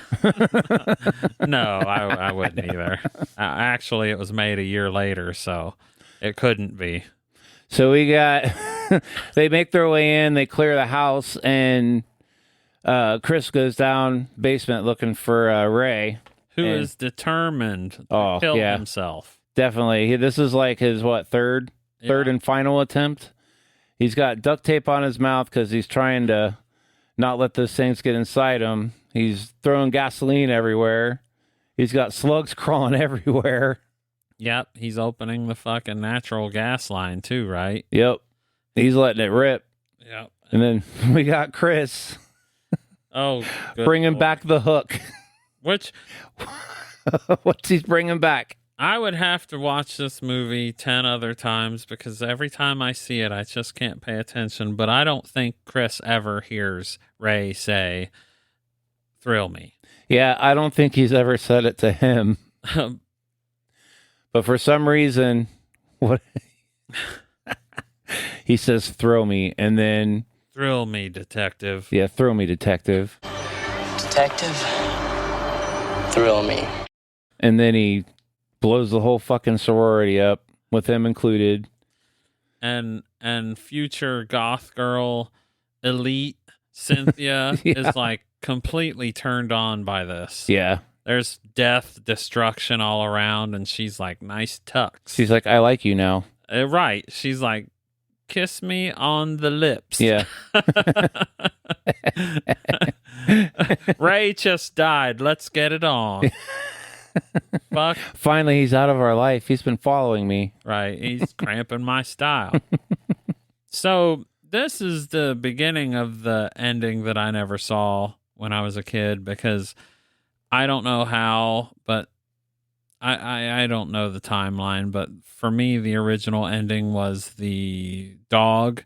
Speaker 2: No, I wouldn't either. Actually, it was made a year later, so it couldn't be.
Speaker 1: So we got, they make their way in, they clear the house, and Chris goes down basement looking for Ray.
Speaker 2: Who is determined to kill himself.
Speaker 1: Definitely. This is like his, third and final attempt? He's got duct tape on his mouth because he's trying to not let those things get inside him. He's throwing gasoline everywhere. He's got slugs crawling everywhere.
Speaker 2: Yep, he's opening the fucking natural gas line too, right?
Speaker 1: Yep. He's letting it rip.
Speaker 2: Yep.
Speaker 1: And then we got Chris.
Speaker 2: Oh,
Speaker 1: bringing back the hook.
Speaker 2: Which...
Speaker 1: What's he bringing back?
Speaker 2: I would have to watch this movie 10 other times because every time I see it, I just can't pay attention. But I don't think Chris ever hears Ray say, "Thrill me."
Speaker 1: Yeah, I don't think he's ever said it to him. But for some reason, what he says, "Throw me," and then
Speaker 2: "Thrill me, detective."
Speaker 1: Yeah, throw me, detective.
Speaker 3: Detective, thrill me.
Speaker 1: And then he blows the whole fucking sorority up, with him included.
Speaker 2: And future goth girl elite Cynthia is like completely turned on by this.
Speaker 1: Yeah.
Speaker 2: There's death, destruction all around, and she's like, nice tucks.
Speaker 1: She's like, I like you now.
Speaker 2: Right. She's like, kiss me on the lips.
Speaker 1: Yeah.
Speaker 2: Ray just died. Let's get it on. Fuck.
Speaker 1: Finally, he's out of our life. He's been following me.
Speaker 2: Right. He's cramping my style. So this is the beginning of the ending that I never saw when I was a kid because I don't know how, but I don't know the timeline. But for me, the original ending was the dog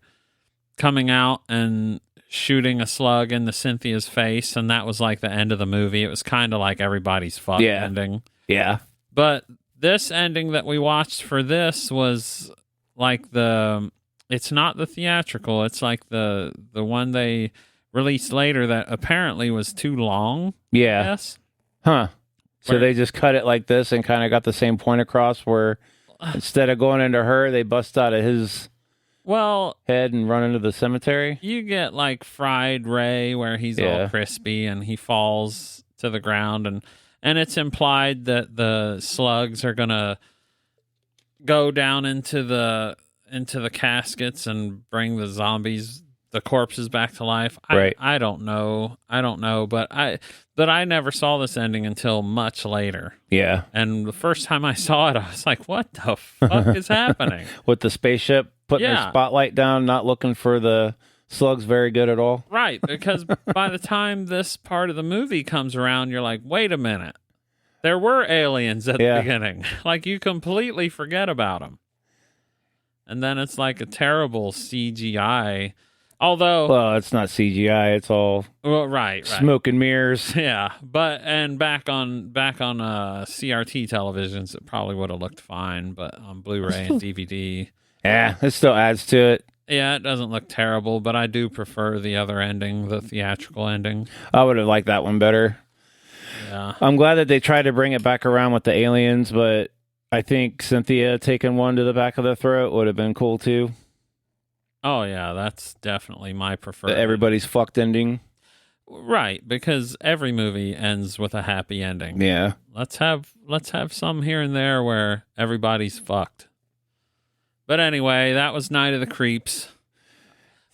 Speaker 2: coming out and shooting a slug into Cynthia's face, and that was like the end of the movie. It was kind of like everybody's fuck ending. Yeah. But this ending that we watched for this was like it's not the theatrical, it's like the one they released later that apparently was too long.
Speaker 1: Yeah.
Speaker 2: Yes.
Speaker 1: Huh. So they just cut it like this and kind of got the same point across where instead of going into her, they bust out of his head and run into the cemetery.
Speaker 2: You get like Fried Ray where he's all crispy and he falls to the ground and it's implied that the slugs are gonna go down into the caskets and bring the corpses back to life. I don't know, but I never saw this ending until much later. Yeah. And the first time I saw it, I was like, what the fuck is happening?
Speaker 1: With the spaceship putting their spotlight down, not looking for the slugs very good at all.
Speaker 2: Right, because by the time this part of the movie comes around, you're like, wait a minute. There were aliens at the beginning. Like, you completely forget about them. And then it's like a terrible CGI. Although,
Speaker 1: well, it's not CGI; it's all
Speaker 2: right,
Speaker 1: smoke and mirrors.
Speaker 2: Yeah, but back on CRT televisions, it probably would have looked fine. But on Blu-ray and DVD,
Speaker 1: it still adds to it.
Speaker 2: Yeah, it doesn't look terrible, but I do prefer the other ending, the theatrical ending.
Speaker 1: I would have liked that one better.
Speaker 2: Yeah,
Speaker 1: I'm glad that they tried to bring it back around with the aliens, but I think Cynthia taking one to the back of the throat would have been cool too.
Speaker 2: Oh yeah, that's definitely my preferred.
Speaker 1: Everybody's fucked ending.
Speaker 2: Right, because every movie ends with a happy ending.
Speaker 1: Yeah.
Speaker 2: Let's have some here and there where everybody's fucked. But anyway, that was Night of the Creeps.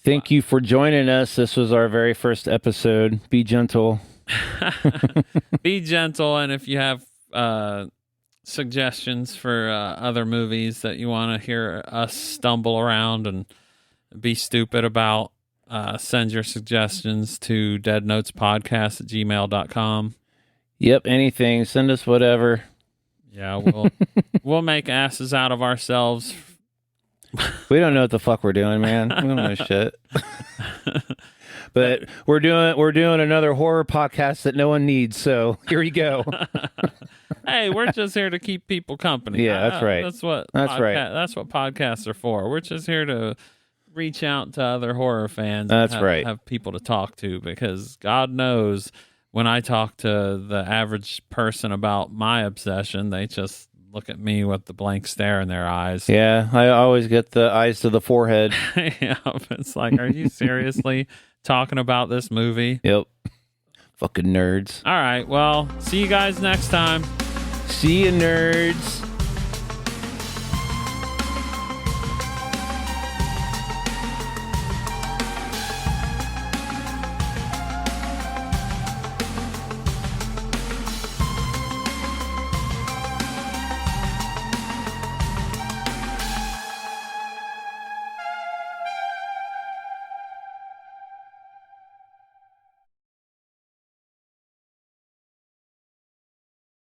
Speaker 1: Thank you for joining us. This was our very first episode. Be gentle.
Speaker 2: Be gentle, and if you have suggestions for other movies that you want to hear us stumble around and be stupid about, send your suggestions to deadnotespodcast@gmail.com.
Speaker 1: Yep, anything. Send us whatever.
Speaker 2: Yeah, we'll make asses out of ourselves.
Speaker 1: We don't know what the fuck we're doing, man. We don't know shit. But we're doing another horror podcast that no one needs, so here we go.
Speaker 2: Hey, we're just here to keep people company.
Speaker 1: Yeah, that's right.
Speaker 2: That's what podcasts are for. We're just here to reach out to other horror fans.
Speaker 1: That's
Speaker 2: and have people to talk to, because God knows when I talk to the average person about my obsession, they just look at me with the blank stare in their eyes.
Speaker 1: Yeah, I always get the eyes to the forehead.
Speaker 2: Yeah, it's like, are you seriously talking about this movie?
Speaker 1: Yep. Fucking nerds.
Speaker 2: All right, well, see you guys next time.
Speaker 1: See you, nerds.